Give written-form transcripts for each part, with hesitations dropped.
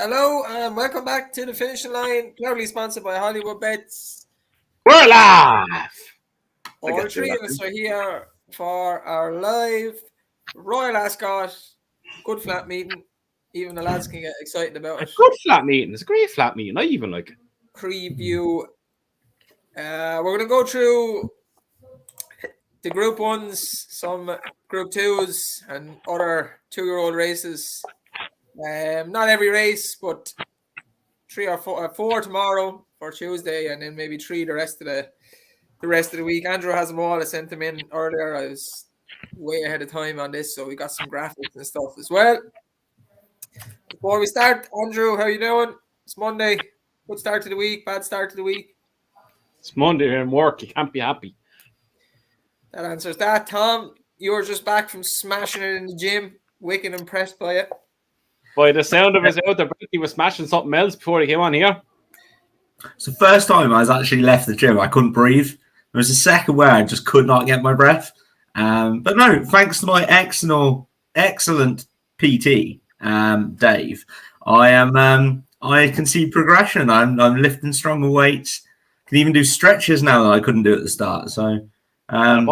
Hello and welcome back to the finishing line, proudly sponsored by Hollywood Bets. We're live! All three of us are here for our live Royal Ascot good flat meeting. Even the lads can get excited about it. A good flat meeting. It's a great flat meeting. I even like it. Preview. We're going to go through the Group 1s, some Group 2s and other 2-year-old races. Not every race, but 3 or 4 tomorrow for Tuesday, and then maybe 3 the rest of the week. Andrew has them all. I sent them in earlier. I was way ahead of time on this, so we got some graphics and stuff as well. Before we start, Andrew, how you doing? It's Monday. Good start to the week, bad start to the week. It's Monday and work. You can't be happy. That answers that. Tom, you were just back from smashing it in the gym. Wicked impressed by it. By the sound of his out there, he was smashing something else before he came on here. It's the first time I was actually left the gym. I couldn't breathe. There was a second where I just could not get my breath. But no, thanks to my excellent PT, Dave, I can see progression. I'm lifting stronger weights. Can even do stretches now that I couldn't do at the start. So, Tom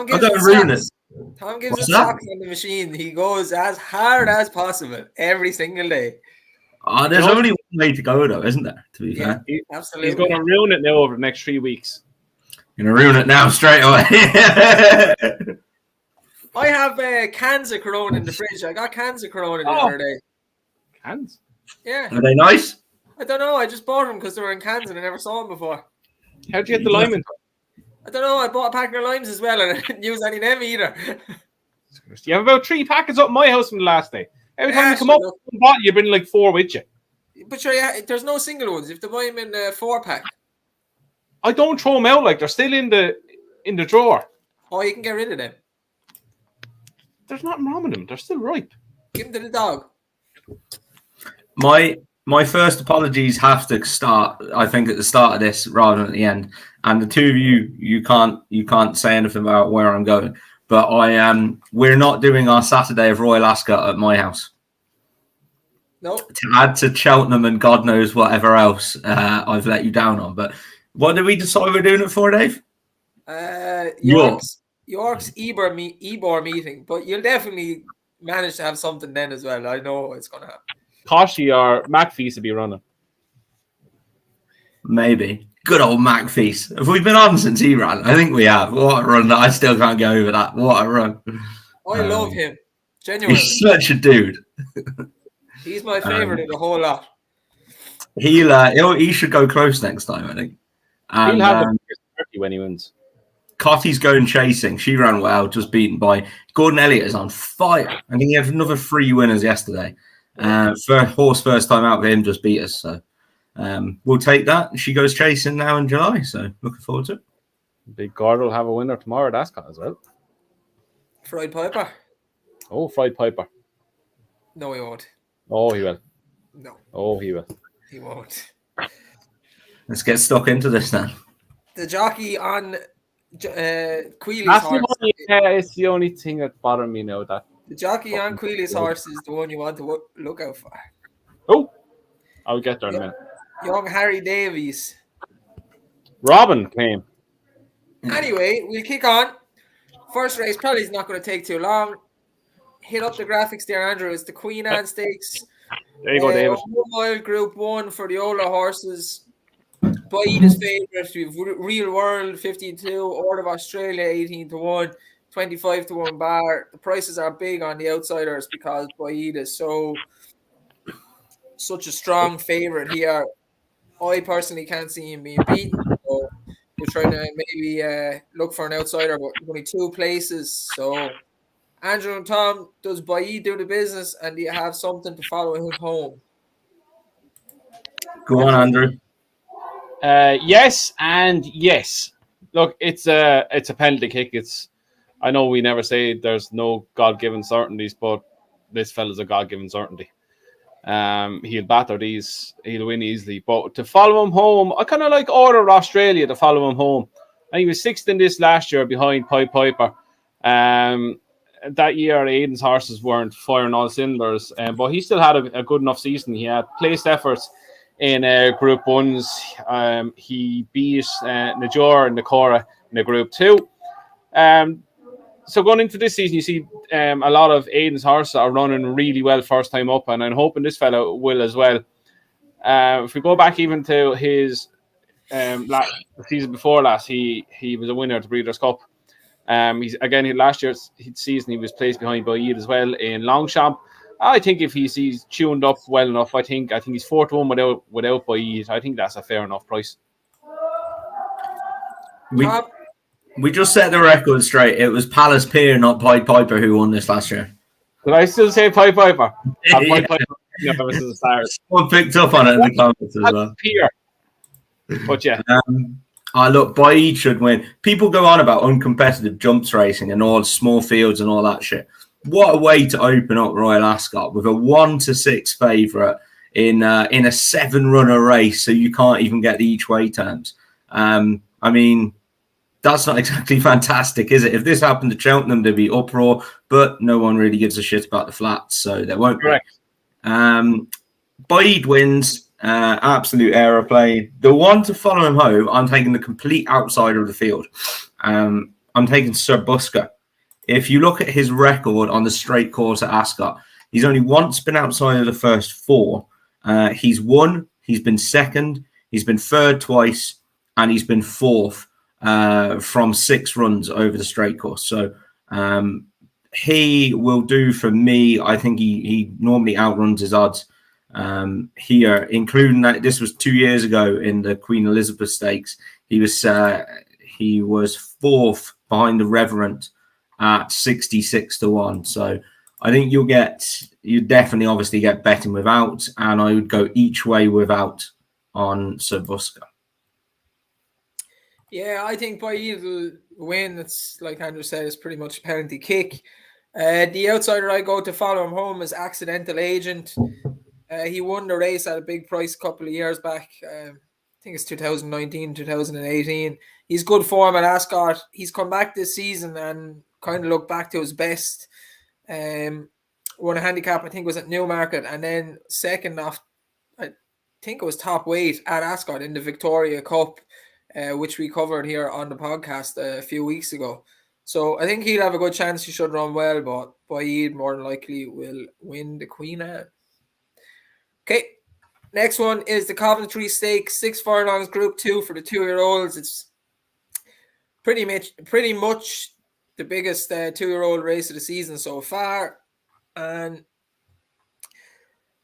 gives it socks. Tom gives it socks on the machine. He goes as hard as possible every single day. There's only one way to go, though, isn't there? To be fair, absolutely. He's going to ruin it now over the next 3 weeks. Going to ruin it now straight away. I have cans of Corona in the fridge. I got cans of Corona the other day. Cans? Yeah. Are they nice? I don't know. I just bought them because they were in cans and I never saw them before. How'd you get the lime in? I don't know. I bought a pack of limes as well and I didn't use any of them either. You have about 3 packets up at my house from the last day. Every time you come up with a bottle, you bring like 4 with you. But sure, yeah, there's no single ones. You have to buy them in a 4-pack. I don't throw them out, like they're still in the drawer. Oh, you can get rid of them. There's nothing wrong with them. They're still ripe. Give them to the dog. My first apologies have to start, I think, at the start of this rather than at the end. And the two of you can't say anything about where I'm going. But we're not doing our Saturday of Royal Ascot at my house. Nope. To add to Cheltenham and God knows whatever else I've let you down on. But what did we decide we're doing it for, Dave? York's Ebor meeting. But you'll definitely manage to have something then as well. I know it's going to happen. Koshi or McFeast to be running. Maybe. Good old McFeast. Have we been on since he ran? I think we have. What a run. I still can't get over that. What a run. I love him. Genuinely. He's such a dude. He's my favourite of the whole lot. He should go close next time, I think. And, he'll have a when he wins. Cotty's going chasing. She ran well, just beaten by Gordon Elliott is on fire. I think he had another 3 winners yesterday. First time out for him just beat us. So we'll take that. She goes chasing now in July. So looking forward to it. Big Gord will have a winner tomorrow at Ascot as well. Fried Piper. Oh, Fried Piper. No, he won't. Oh, he will. No. Oh, he will. He won't. Let's get stuck into this now. The jockey on Queely's horse. It's the only thing that bothers me now. That the jockey on Queely's horse is the one you want to look out for. Oh, I'll get there in a minute. Young Harry Davies. Robin came. Anyway, we'll kick on. First race probably is not going to take too long. Hit up the graphics there, Andrew. It's the Queen Anne Stakes. There you go, David. 1 mile Group 1 for the older horses. Baida's favourite. We have Real World 52, Order of Australia 18-1, 25-1 bar. The prices are big on the outsiders because Baida is such a strong favourite here. I personally can't see him being beaten. So we're trying to maybe look for an outsider, but only 2 places. So Andrew and Tom, does Baid do the business, and do you have something to follow him home? Go on, Andrew. Yes and yes. Look, it's a penalty kick. I know we never say there's no God-given certainties, but this fella's a God-given certainty. He'll batter these. He'll win easily. But to follow him home, I kind of like Order of Australia to follow him home. And he was 6th in this last year behind Pied Piper. that year Aidan's horses weren't firing all cylinders, but he still had a good enough season. He had placed efforts in Group 1s. He beat Najor and Nakora in the Group 2. So going into this season, you see a lot of Aidan's horses are running really well first time up, and I'm hoping this fellow will as well. If we go back even to his the season before last, he was a winner at the Breeders' Cup. Last year's season he was placed behind Boyd as well in Longchamp. I think if he's tuned up well enough, I think he's 4-1 without Boyd. I think that's a fair enough price. We just set the record straight. It was Palace Pier, not Pied Piper, who won this last year. Did I still say Pied Piper? Yeah. Pied Piper. Someone picked up on it in the comments as well. Pier. But yeah. Look, Boyd should win. People go on about uncompetitive jumps racing and all small fields and all that shit. What a way to open up Royal Ascot with a 1-6 favourite in a 7-runner race, so you can't even get the each way terms. I mean, that's not exactly fantastic, is it? If this happened to Cheltenham, there'd be uproar, but no one really gives a shit about the flats, so there won't be. Boyd wins. Absolute aeroplane. The one to follow him home, I'm taking the complete outsider of the field. I'm taking Sir Busker. If you look at his record on the straight course at Ascot, he's only once been outside of the first 4. He's won, he's been second, he's been third twice, and he's been 4th from 6 runs over the straight course. So he will do for me. I think he normally outruns his odds here, including that this was 2 years ago in the Queen Elizabeth Stakes. He was 4th behind the Reverend at 66-1. So I think you definitely obviously get betting without, and I would go each way without on Sir Busker. Yeah, I think Boyd will win. It's like Andrew said, it's pretty much a penalty kick. The outsider I go to follow him home is Accidental Agent. He won the race at a big price a couple of years back. I think it's 2019, 2018. He's good form at Ascot. He's come back this season and kind of looked back to his best. Won a handicap, I think it was at Newmarket, and then second off, I think it was top weight at Ascot in the Victoria Cup, which we covered here on the podcast a few weeks ago. So I think he'll have a good chance. He should run well, but Boyd more than likely will win the Queen Anne. Okay, next one is the Coventry Stakes, 6 furlongs, Group 2 for the 2-year-olds. It's pretty much the biggest 2-year-old race of the season so far. And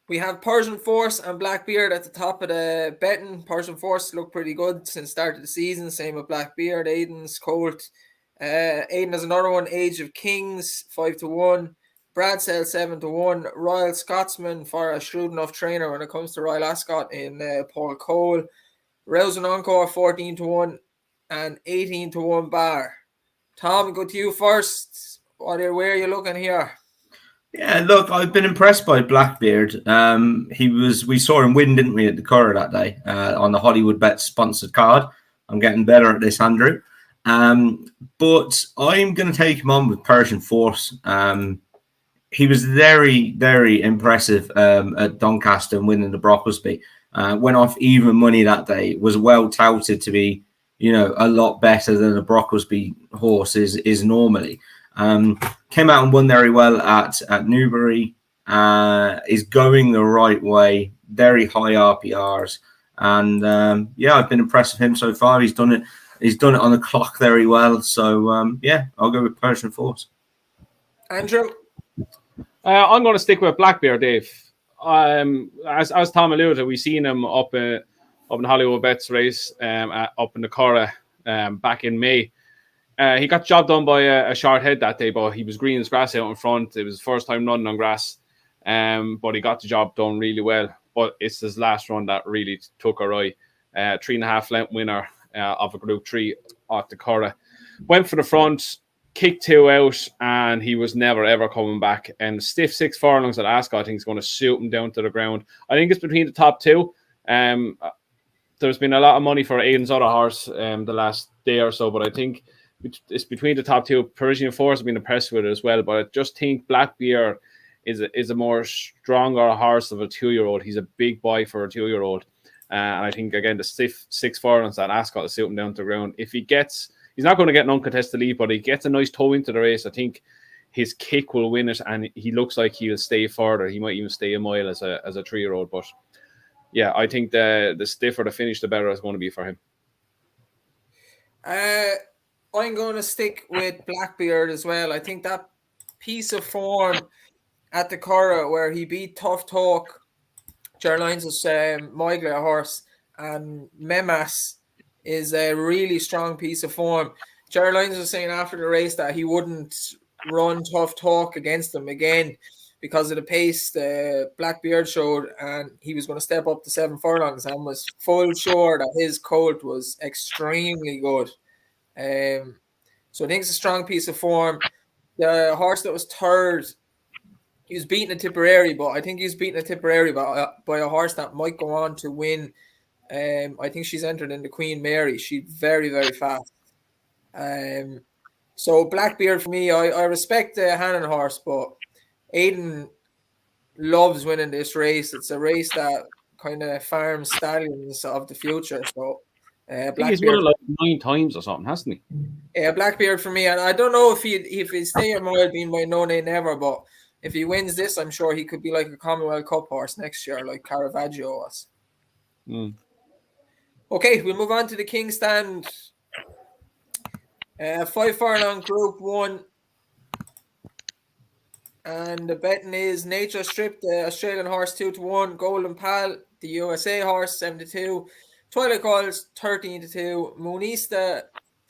we have Persian Force and Blackbeard at the top of the betting. Persian Force look pretty good since the start of the season. Same with Blackbeard, Aiden's colt. Aiden has another one, Age of Kings, 5-1. Bradsell 7-1. Royal Scotsman for a shrewd enough trainer when it comes to Royal Ascot in Paul Cole. Rouse and Encore 14-1 and 18-1 Bar. Tom, go to you first. Where are you looking here? Yeah, look, I've been impressed by Blackbeard. We saw him win, didn't we, at the Curragh that day on the Hollywood Bet sponsored card. I'm getting better at this, Andrew. But I'm going to take him on with Persian Force. He was very, very impressive at Doncaster and winning the Brocklesby. Went off even money that day. Was well touted to be, a lot better than a Brocklesby horse is normally. Came out and won very well at Newbury. Is going the right way. Very high RPRs, and I've been impressed with him so far. He's done it. He's done it on the clock very well. So I'll go with Persian Force. Andrew. I'm going to stick with Blackbeard, Dave. As Tom alluded, we've seen him up in Hollywood Bets race up in the Curragh back in May. He got the job done by a short head that day, but he was green as grass out in front. It was his first time running on grass, but he got the job done really well. But it's his last run that really took a eye. 3.5 length winner of a Group 3 at the Curragh. Went for the front, kicked 2 out, and he was never, ever coming back. And stiff 6 furlongs at Ascot, I think, is going to suit him down to the ground. I think it's between the top 2. There's been a lot of money for Aiden's other horse the last day or so, but I think it's between the top two. Parisian Force have been impressed with it as well, but I just think Blackbeard is a more stronger horse of a 2-year-old. He's a big boy for a 2-year-old. And I think, again, the stiff 6 furlongs that Ascot is suiting down to the ground. If he's not going to get an uncontested lead, but he gets a nice toe into the race, I think his kick will win it, and he looks like he'll stay further. He might even stay a mile as a 3-year-old. But yeah, I think the stiffer the finish, the better it's going to be for him. I'm going to stick with Blackbeard as well. I think that piece of form at the Curragh where he beat Tough Talk, Gerlines' Moigla horse, and Memas is a really strong piece of form. Gerlines was saying after the race that he wouldn't run Tough Talk against them again because of the pace the Blackbeard showed, and he was going to step up to 7 furlongs and was full sure that his colt was extremely good. So I think it's a strong piece of form. The horse that was third, he was beating a Tipperary, but I think he was beating a Tipperary by a horse that might go on to win. I think she's entered in the Queen Mary. She's very, very fast. So Blackbeard for me, I respect the Hannon horse, but Aidan loves winning this race. It's a race that kind of farms stallions of the future. So He's won it like 9 times or something, hasn't he? Yeah, Blackbeard for me. And I don't know if he stay at Mile Bean by no name never, but if he wins this, I'm sure he could be like a Commonwealth Cup horse next year, like Caravaggio was. Okay, we'll move on to the King Stand. 5 furlong Group 1. And the betting is Nature Strip, the Australian horse, 2-1. Golden Pal, the USA horse, 7-2. Twilight Calls, 13-2. Moonista,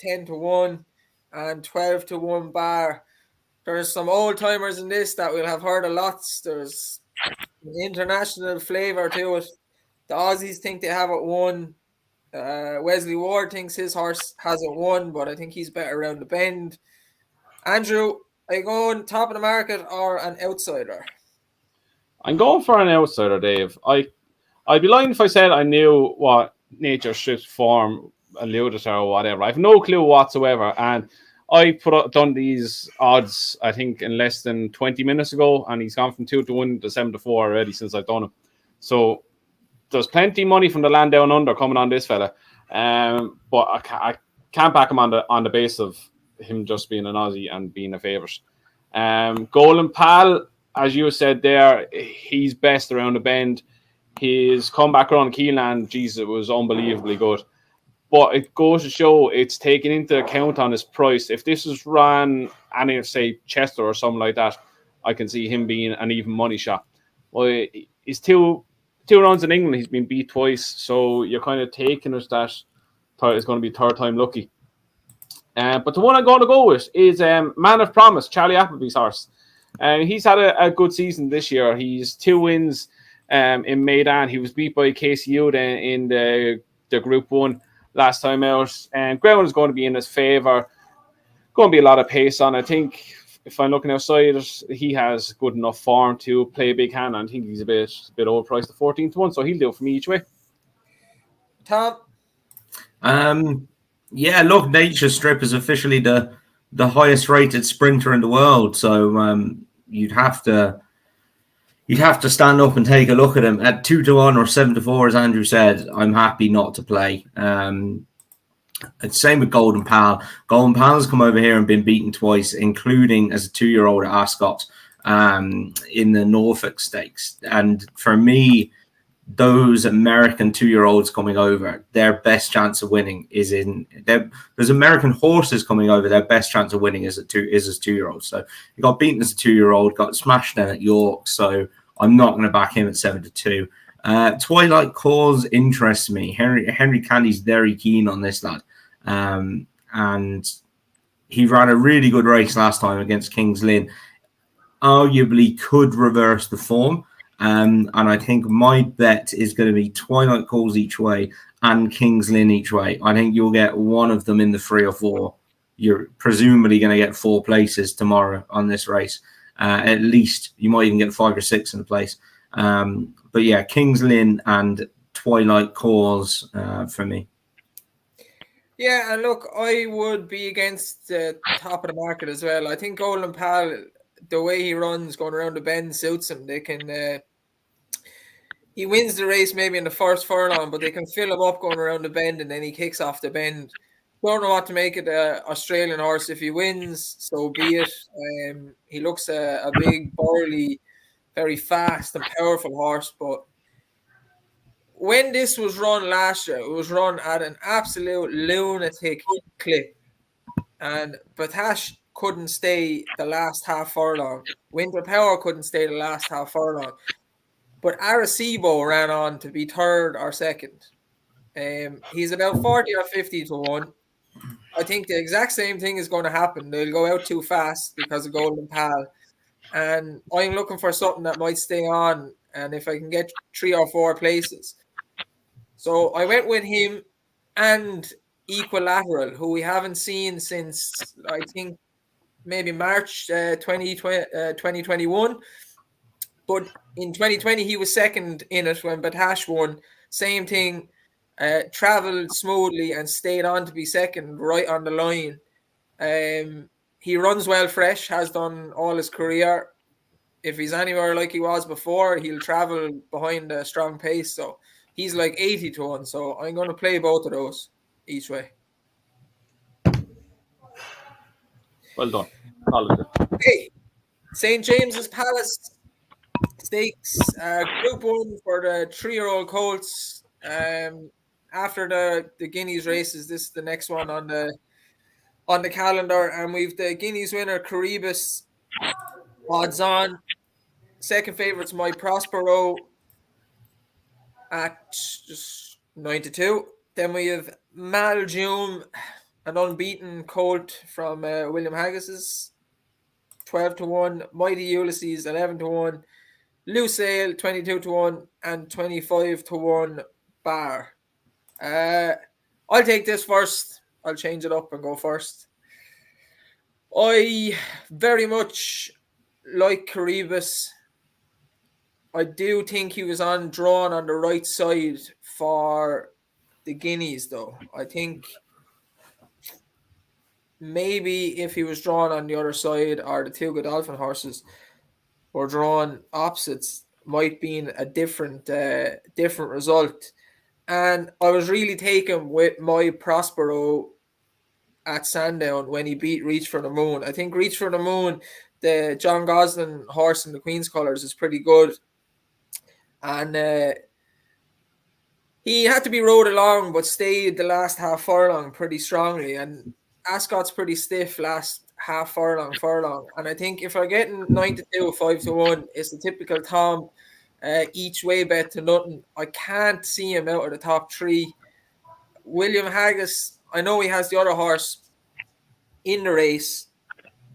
10-1. And 12-1 Bar. There's some old timers in this that we'll have heard of lots. There's an international flavour to it. The Aussies think they have it won. Wesley Ward thinks his horse has it won, but I think he's better around the bend. Andrew, are you going top of the market or an outsider? I'm going for an outsider, Dave. I'd be lying if I said I knew what Nature Strip's form alluded to or whatever. I have no clue whatsoever, and I done these odds, I think, in less than 20 minutes ago, and he's gone from 2-1 to 7-4 already since I've done it. So there's plenty of money from the land down under coming on this fella, but I can't back him on the base of him just being an Aussie and being a favourite. Golden Pal, as you said there, he's best around the bend. His comeback around Keeneland, Jesus, it was unbelievably good. But it goes to show it's taken into account on his price. If this was ran any, say, Chester or something like that, I can see him being an even money shot. Well, he's two runs in England, he's been beat twice, so you're kind of taking us that it's going to be third time lucky. But the one I'm going to go with is Man of Promise, Charlie Appleby's horse. He's had a good season this year. He's 2 wins in Maidan. He was beat by KCU in the Group 1 last time out. And ground is going to be in his favour. Going to be a lot of pace on. I think if I'm looking outside, he has good enough form to play a big hand. I think he's a bit overpriced at 14-1, so he'll do it for me each way. Tom? Yeah, look, Nature Strip is officially the highest rated sprinter in the world. So you'd have to stand up and take a look at him at 2-1 or 7-4, as Andrew said. I'm happy not to play. It's same with Golden Pal. Golden Pal has come over here and been beaten twice, including as a 2-year-old at Ascot in the Norfolk Stakes. And for me, those American 2-year-olds coming over, their best chance of winning is there's American horses coming over. Their best chance of winning is as 2-year-olds. So he got beaten as a 2-year-old, got smashed then at York. So I'm not going to back him at 7-2. Twilight Calls interests me. Henry Candy's very keen on this lad. And he ran a really good race last time against Kings Lynn. Arguably could reverse the form. And I think my bet is going to be Twilight Calls each way and Kings Lynn each way. I think you'll get one of them in the 3 or 4. You're presumably going to get 4 places tomorrow on this race. At least you might even get 5 or 6 in the place. But yeah, Kings Lynn and Twilight Calls for me. Yeah, and look, I would be against the top of the market as well. I think Golden Pal, the way he runs going around the bend suits him. They can he wins the race maybe in the first furlong, but they can fill him up going around the bend and then he kicks off the bend. Don't know what to make of the Australian horse. If he wins, so be it. He looks a big, burly, very fast and powerful horse, but when this was run last year, it was run at an absolute lunatic clip. And Batash couldn't stay the last half furlong. Winter Power couldn't stay the last half furlong. But Arecibo ran on to be third or second. He's about 40 or 50 to 1. I think the exact same thing is going to happen. They'll go out too fast because of Golden Pal. And I'm looking for something that might stay on. And if I can get 3 or 4 places. So I went with him and Equilateral, who we haven't seen since, I think, maybe March 2021. But in 2020, he was second in it when Batash won. Same thing, traveled smoothly and stayed on to be second right on the line. He runs well fresh, has done all his career. If he's anywhere like he was before, he'll travel behind a strong pace. So he's like 80 to 1. So I'm going to play both of those each way. Well done. Okay. St. James's Palace Stakes, Group 1 for the 3-year-old colts. After the Guineas races, this is the next one on the calendar, and we've the Guineas winner Caribus odds on. Second favourite's My Prospero at just 9-2. Then we have Maljume, an unbeaten colt from William Haggis's, 12 to 1. Mighty Ulysses, 11 to 1. Lucille, 22 to 1, and 25 to 1 Bar. I'll take this first. I'll change it up and go first. I very much like Caribus. I do think he was drawn on the right side for the Guineas, though. I think maybe if he was drawn on the other side, or the two Godolphin horses were drawn opposites, might be a different result. And I was really taken with My Prospero at Sandown when he beat Reach for the Moon. I think Reach for the Moon, the John Gosling horse in the Queen's colours, is pretty good. And he had to be rode along, but stayed the last half furlong pretty strongly. And Ascot's pretty stiff last half furlong. And I think if I'm getting 9-2, 5-1, it's the typical Tom each way bet to nothing. I can't see him out of the top 3. William Haggis, I know he has the other horse in the race,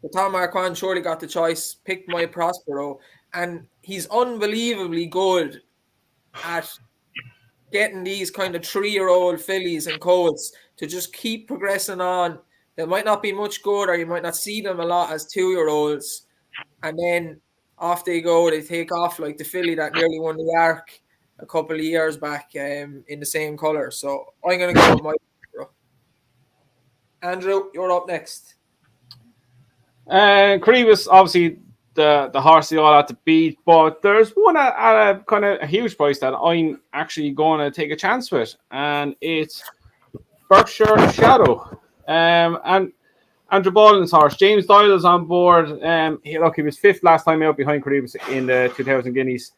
but Tom Marquand surely got the choice, picked My Prospero, and he's unbelievably good at getting these kind of 3-year-old fillies and colts to just keep progressing on. They might not be much good, or you might not see them a lot as 2-year-olds, and then off they go. They take off like the filly that nearly won the Arc a couple of years back in the same colour. So I'm going to go with My Prospero. Andrew, you're up next. Caribus, obviously the horse they all had to beat, but there's one at a kind of a huge price that I'm actually going to take a chance with, and it's Berkshire Shadow. And Andrew Baldwin's horse, James Doyle, is on board. He was 5th last time out behind Caribus in the 2000 Guineas.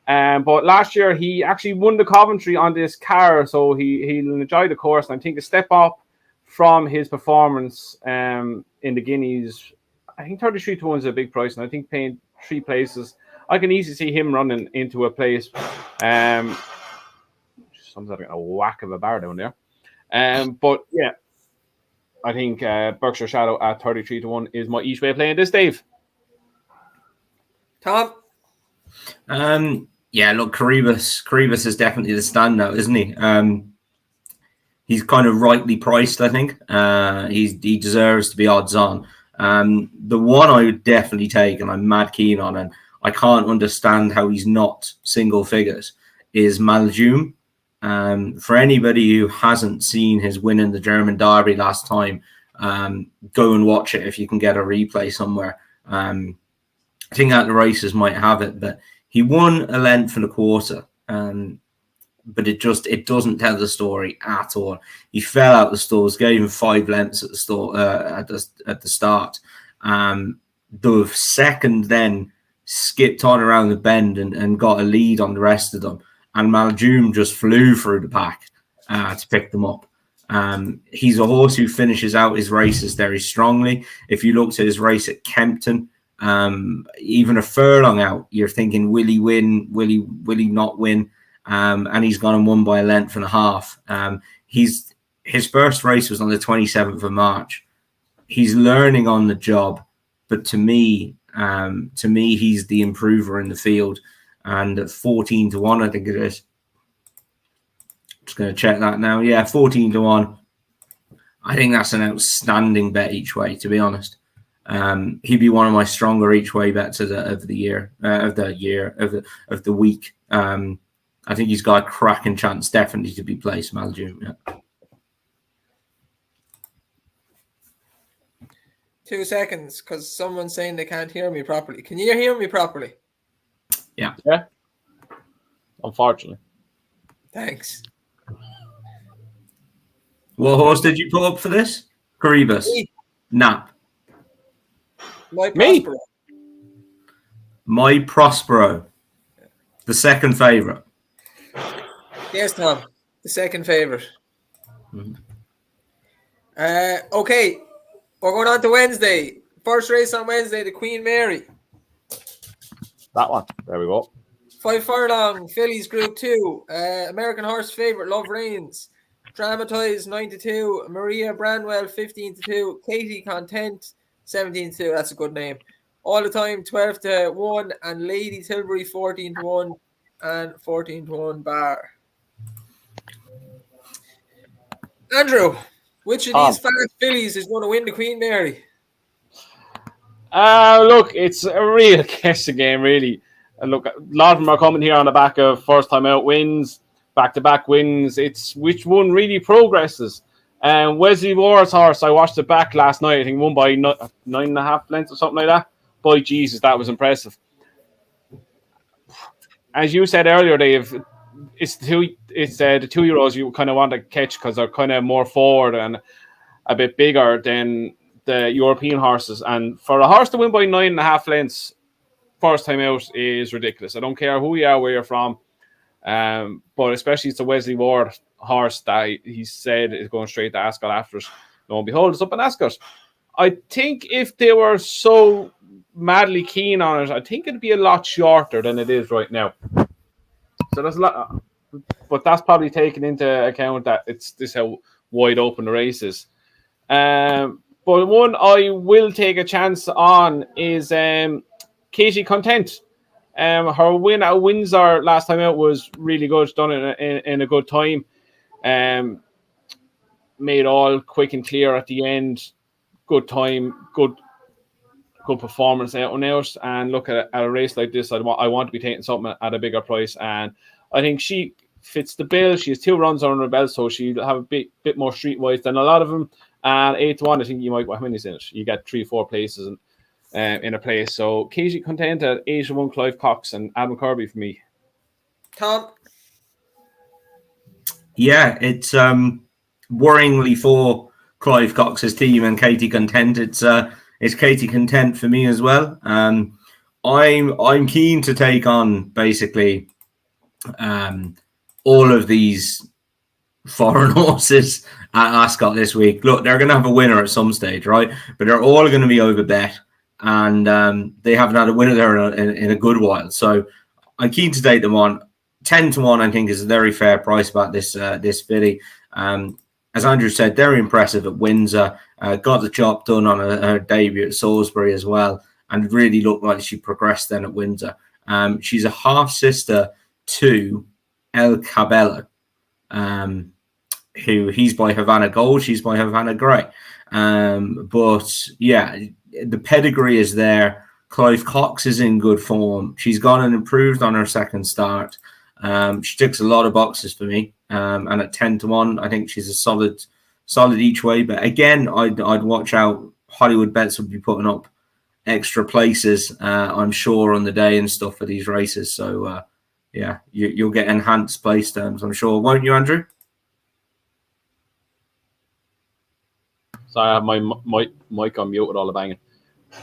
But last year he actually won the Coventry on this car, so he'll enjoy the course. And I think a step up from his performance in the Guineas. I think 33 to 1 is a big price, and I think paying 3 places, I can easily see him running into a place. Someone's having a whack of a bar down there. But yeah, I think Berkshire Shadow at 33 to 1 is my each way of playing this, Dave. Tom? Yeah, look, Caribus is definitely the standout, isn't he? He's kind of rightly priced, I think. He deserves to be odds on. The one I would definitely take, and I'm mad keen on, and I can't understand how he's not single figures, is Maljume. For anybody who hasn't seen his win in the German Derby last time, go and watch it if you can get a replay somewhere. I think that the races might have it, but he won a length and a quarter. But it doesn't tell the story at all. He fell out the stalls, gave him 5 lengths at the stall at the start. The second then skipped on around the bend and got a lead on the rest of them. And Maljoum just flew through the pack to pick them up. He's a horse who finishes out his races very strongly. If you looked at his race at Kempton, even a furlong out, you're thinking, will he win? Will he not win? And he's gone and won by a length and a half. His first race was on the 27th of March. He's learning on the job, but to me, he's the improver in the field. And at 14-1, I think it is. Just going to check that now. Yeah, 14-1. I think that's an outstanding bet each way, to be honest. He'd be one of my stronger each way bets of the week. I think he's got a cracking chance, definitely, to be placed, Maljoum. Yeah. 2 seconds, because someone's saying they can't hear me properly. Can you hear me properly? Yeah. Unfortunately. Thanks. What horse did you put up for this? Caribus. Nap. Me. My Prospero. The second favourite. Yes, Tom. The second favourite. Mm-hmm. Okay. We're going on to Wednesday. First race on Wednesday, the Queen Mary. That one. There we go. 5 furlong, Fillies Group 2. American horse favourite, Love Reigns. Dramatized 9-2. Maria Branwell 15-2. Katie Content 17-2. That's a good name. All the time 12-1. And Lady Tilbury 14-1 and 14-1 bar. Andrew, which of these fast fillies is going to win the Queen Mary? Look, it's a real guessing game, really. And look, a lot of them are coming here on the back of first-time out wins, back-to-back wins. It's which one really progresses. And Wesley Ward's horse, I watched it back last night. I think won by 9.5 lengths or something like that. Boy, Jesus, that was impressive. As you said earlier, Dave, it's the 2-year-olds you kind of want to catch because they're kind of more forward and a bit bigger than the European horses. And for a horse to win by 9.5 lengths first time out is ridiculous. I don't care who you are, where you're from, but especially it's a Wesley Ward horse that he said is going straight to Ascot after it. Lo and behold, it's up in Ascot. I think if they were so madly keen on it, I think it'd be a lot shorter than it is right now. So there's a lot, but that's probably taken into account that it's this how wide open the race is. But one I will take a chance on is Katie Content. Her win at Windsor last time out was really good, done in a good time. Made all quick and clear at the end. Good time, good performance out and out. And look at a race like this, I want to be taking something at a bigger price. And I think she fits the bill. She has 2 runs on her belt, so she'll have a bit more streetwise than a lot of them. And 8-1, I think you might. How many's in it? You get 3-4 places in a place. So Katie Content at 8-1, Clive Cox and Adam Kirby for me. Tom. Yeah, it's worryingly for Clive Cox's team and Katie Content. It's Katie Content for me as well. I'm keen to take on basically all of these foreign horses at Ascot this week. Look, they're going to have a winner at some stage, right? But they're all going to be over bet, and they haven't had a winner there in a good while. So I'm keen to take them on. 10-1, I think, is a very fair price about this filly. As Andrew said, very impressive at Windsor. Got the job done on her debut at Salisbury as well, and really looked like she progressed then at Windsor. She's a half sister to El Cabello, who he's by Havana Gold, she's by Havana Grey. But yeah, the pedigree is there. Clive Cox is in good form. She's gone and improved on her second start. She ticks a lot of boxes for me. and at 10-1, I think she's a solid each way. But again, I'd watch out. Hollywood Bets would be putting up extra places, I'm sure, on the day and stuff for these races. So yeah, you'll get enhanced place terms, I'm sure, won't you, Andrew? Sorry, I have my mic on mute with all the banging.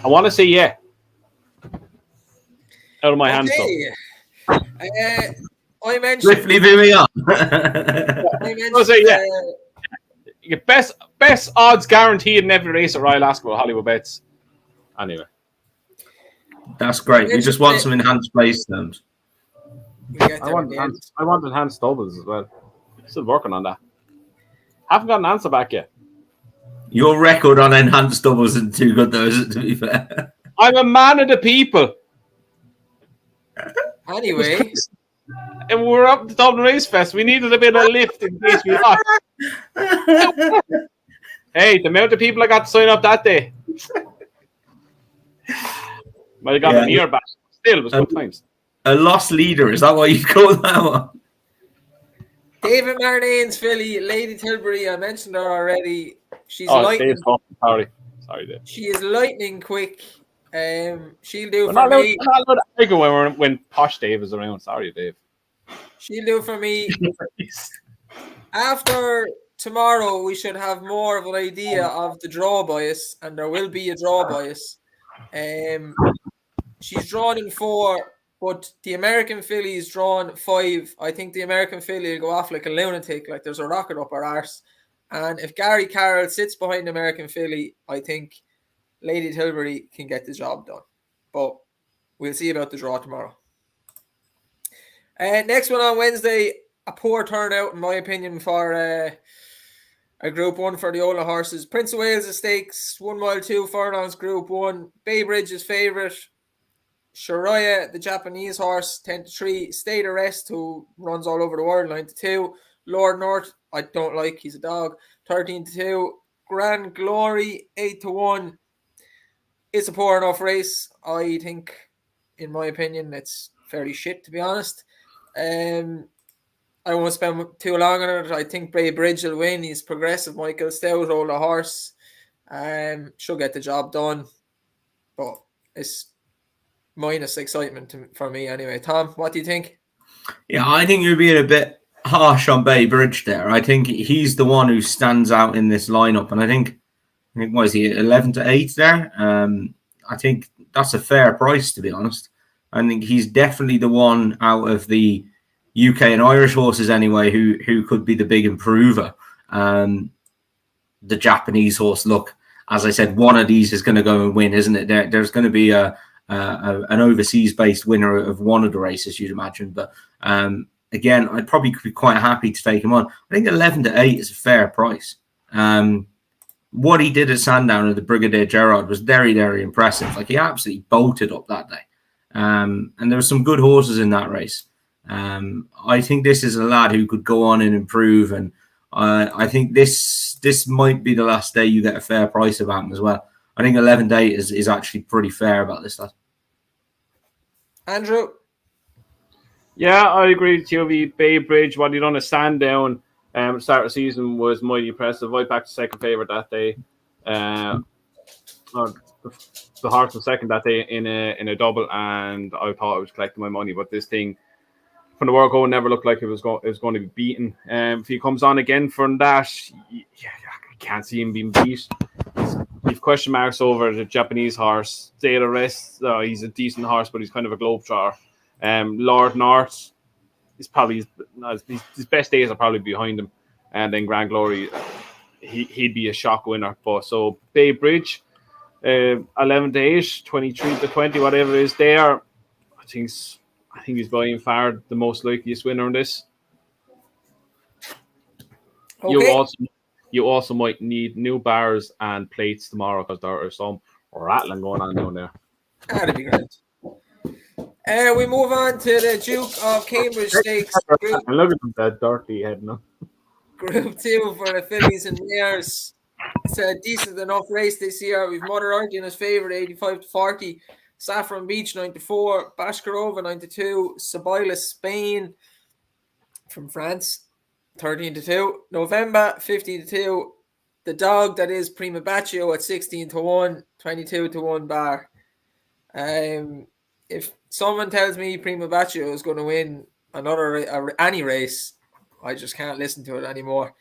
I want to say yeah. Out of my hands, though. I mentioned. Swiftly moving on. I mentioned. Say yeah. You get best odds guaranteed in every race at Royal Ascot with Hollywood Bets. Anyway, that's great. We just want some enhanced place terms. I want enhanced doubles as well. Still working on that. Haven't got an answer back yet. Your record on enhanced doubles isn't too good, though, is it, to be fair? I'm a man of the people. Anyway. And we're up to Dublin Race Fest. We needed a bit of a lift in case we lost. Hey, the amount of people I got to sign up that day. Might have got an ear back. Still, it was good times. A lost leader, is that what you call that one? David Marnane's filly, Lady Tilbury, I mentioned her already. She's lightning. Sorry, Dave. She is lightning quick. She'll do We're for me. We're not allowed to argue when Posh Dave is around. Sorry, Dave. She'll do for me. After tomorrow, we should have more of an idea of the draw bias, and there will be a draw bias. She's drawn in 4, but the American filly is drawn 5. I think the American filly will go off like a lunatic, like there's a rocket up her arse. And if Gary Carroll sits behind the American filly, I think Lady Tilbury can get the job done. But we'll see about the draw tomorrow. Next one on Wednesday, a poor turnout, in my opinion, for a Group 1 for the Ola horses. Prince of Wales' Stakes, 1 mile 2 furlongs, Group 1. Baybridge is favourite. Shiraya, the Japanese horse, 10-3. State of Rest, who runs all over the world, 9-2. Lord North, I don't like, he's a dog, 13-2. Grand Glory, 8-1. It's a poor enough race. I think, in my opinion, it's fairly shit, to be honest. I won't spend too long on it. I think Bray Bridge will win. He's progressive. Michael Stout, older horse. She'll get the job done. But it's minus excitement for me anyway. Tom, what do you think? Yeah, I think you're being a bit harsh on Bay Bridge there. I think he's the one who stands out in this lineup. And I think what is he, 11-8 there? I think that's a fair price, to be honest. I think he's definitely the one out of the UK and Irish horses anyway who could be the big improver. The Japanese horse, look, as I said, one of these is going to go and win, isn't it? There's going to be an overseas-based winner of one of the races, you'd imagine. But again, I'd probably be quite happy to take him on. I think 11-8 is a fair price. What he did at Sandown with the Brigadier Gerard was very, very impressive. Like, he absolutely bolted up that day. And there were some good horses in that race. I think this is a lad who could go on and improve, and I think this might be the last day you get a fair price about him as well. I think 11-8 is actually pretty fair about this lad. Andrew? Yeah, I agree with you. Bay Bridge, what he done a Sandown start of the season was mighty impressive. I backed the second favourite that day. The horse was second that day in a double, and I thought I was collecting my money. But this thing, from the word go, never looked like it was going to be beaten. If he comes on again from that, I can't see him being beat. You've question marks over the Japanese horse. State of Rest, he's a decent horse, but he's kind of a globetrotter. Lord North is probably his best days are probably behind him, and then Grand Glory, he'd be a shock winner. But so Bay Bridge, 11-8, 23-20, whatever it is there. I think he's by far the most likeliest winner in this. Okay. You also might need new bars and plates tomorrow because there are some rattling going on down there. That'd be great. We move on to the Duke of Cambridge Stakes. And look at that dirty head, no? Group 2 for the fillies and mares. It's a decent enough race this year. We've Mother Earth in his favourite, 85-40. Saffron Beach, 94. Bashkarova, 92. Sibila, Spain from France. 13-2. November, 50-2. The dog that is Prima Baccio at 16-1, 22-1 bar. If someone tells me Prima Baccio is going to win any race, I just can't listen to it anymore.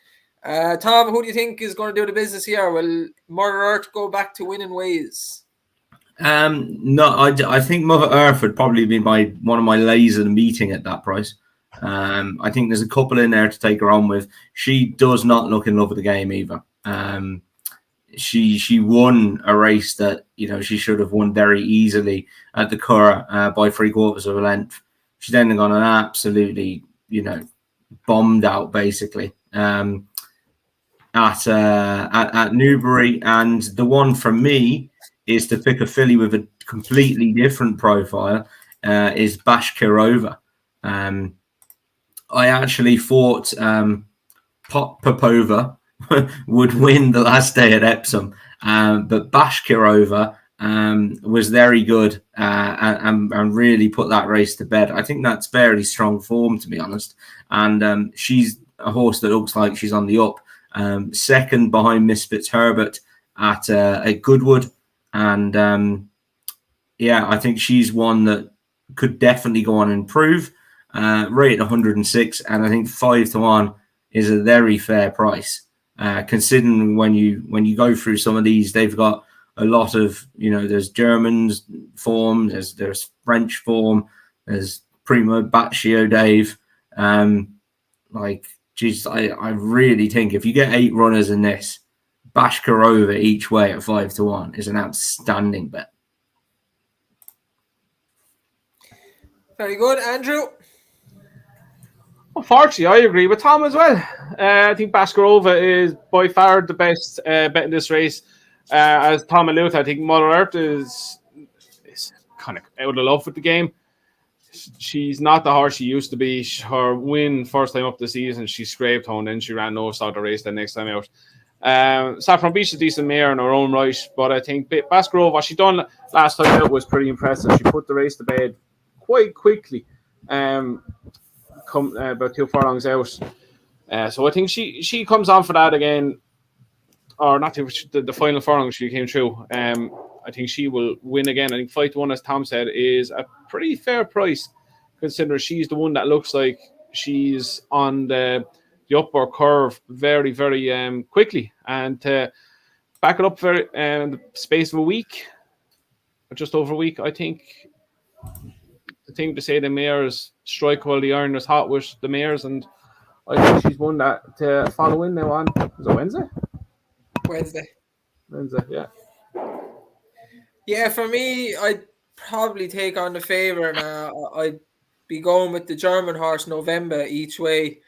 Tom, who do you think is going to do the business here? Will Mother Earth go back to winning ways? No, I think Mother Earth would probably be one of my lays of the meeting at that price. I think there's a couple in there to take her on with. She does not look in love with the game either. She won a race that she should have won very easily at the Curragh by 3/4 of a length. She then got an absolutely bombed out basically at Newbury, and the one from me is to pick a filly with a completely different profile. Is Bashkirova. I actually thought Popova would win the last day at Epsom, but Bashkirova was very good and really put that race to bed. I think that's very strong form, to be honest, and she's a horse that looks like she's on the up. Second behind Miss Fitzherbert at Goodwood, and I think she's one that could definitely go on and improve. Rate 106, and I think 5-1 is a very fair price. Considering when you go through some of these, they've got a lot of there's Germans form, there's French form, there's Primo Baccio Dave. I really think if you get 8 runners in this, Bashkirova each way at 5-1 is an outstanding bet. Very good, Andrew. Unfortunately, I agree with Tom as well. I think Bashkirova is by far the best bet in this race. As Tom alluded, I think Mother Earth is kind of out of love with the game. She's not the horse she used to be. Her win first time up the season, she scraped home, then she ran no start the race the next time out. Saffron Beach is a decent mare in her own right, but I think Bashkirova, what she done last time out was pretty impressive. She put the race to bed quite quickly. About 2 furlongs out. So I think she comes on for that again, or not the final furlong she came through. I think she will win again. I think 5-1, as Tom said, is a pretty fair price, considering she's the one that looks like she's on the upper curve very, very quickly. And to back it up for the space of a week, or just over a week, I think the thing to say the mares strike while the iron is hot with the mares, and I think she's one that to follow in now on. Is it Wednesday? Wednesday, yeah. Yeah, for me, I'd probably take on the favourite. I'd be going with the German horse November each way.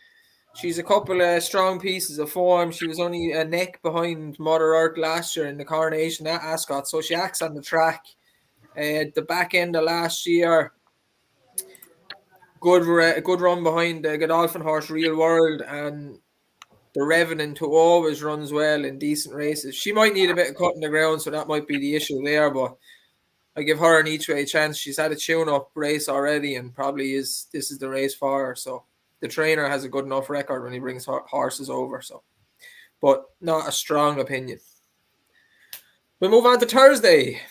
She's a couple of strong pieces of form. She was only a neck behind Mother Earth last year in the Coronation at Ascot, so she acts on the track. At the back end of last year, good run behind the Godolphin horse Real World, and the Revenant, who always runs well in decent races. She might need a bit of cutting the ground, so that might be the issue there, but I give her an each way chance. She's had a tune-up race already, and probably this is the race for her. So the trainer has a good enough record when he brings horses over. So, but not a strong opinion. We move on to Thursday.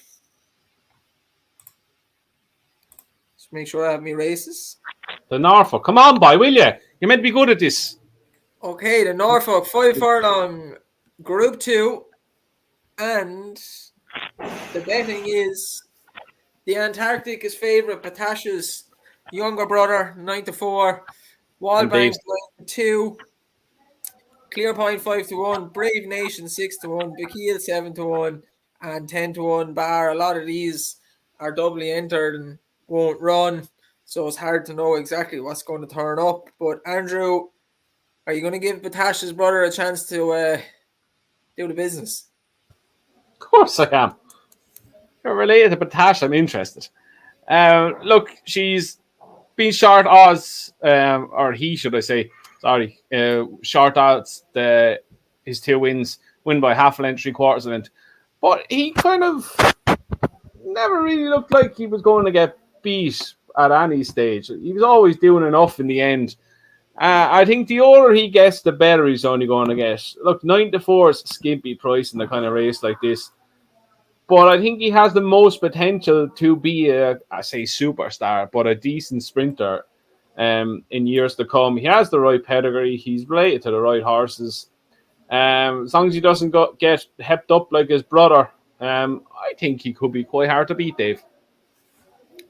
Just make sure I have my races. The Norfolk. Come on, boy, will you? You're meant to be good at this. Okay, the Norfolk 5 furlong Group 2, and the betting is the Antarctic is favourite. Patasha's younger brother 9-4, Wallbank 9-2, Clearpoint 5-1, Brave Nation 6-1, Bikil 7-1, and 10-1 bar. A lot of these are doubly entered and won't run, so it's hard to know exactly what's going to turn up. But Andrew, are you going to give Batasha's brother a chance to do the business? Of course I am. You're related to Batasha, I'm interested. Look, she's been short odds, or he should I say, sorry, short odds, his 2 wins, win by half a length, 3/4 length. But he kind of never really looked like he was going to get beat at any stage. He was always doing enough in the end I think the older he gets, the better he's only going to get. Look, 9-4 is a skimpy price in the kind of race like this. But I think he has the most potential to be I say superstar, but a decent sprinter in years to come. He has the right pedigree. He's related to the right horses. As long as he doesn't get hepped up like his brother, I think he could be quite hard to beat, Dave.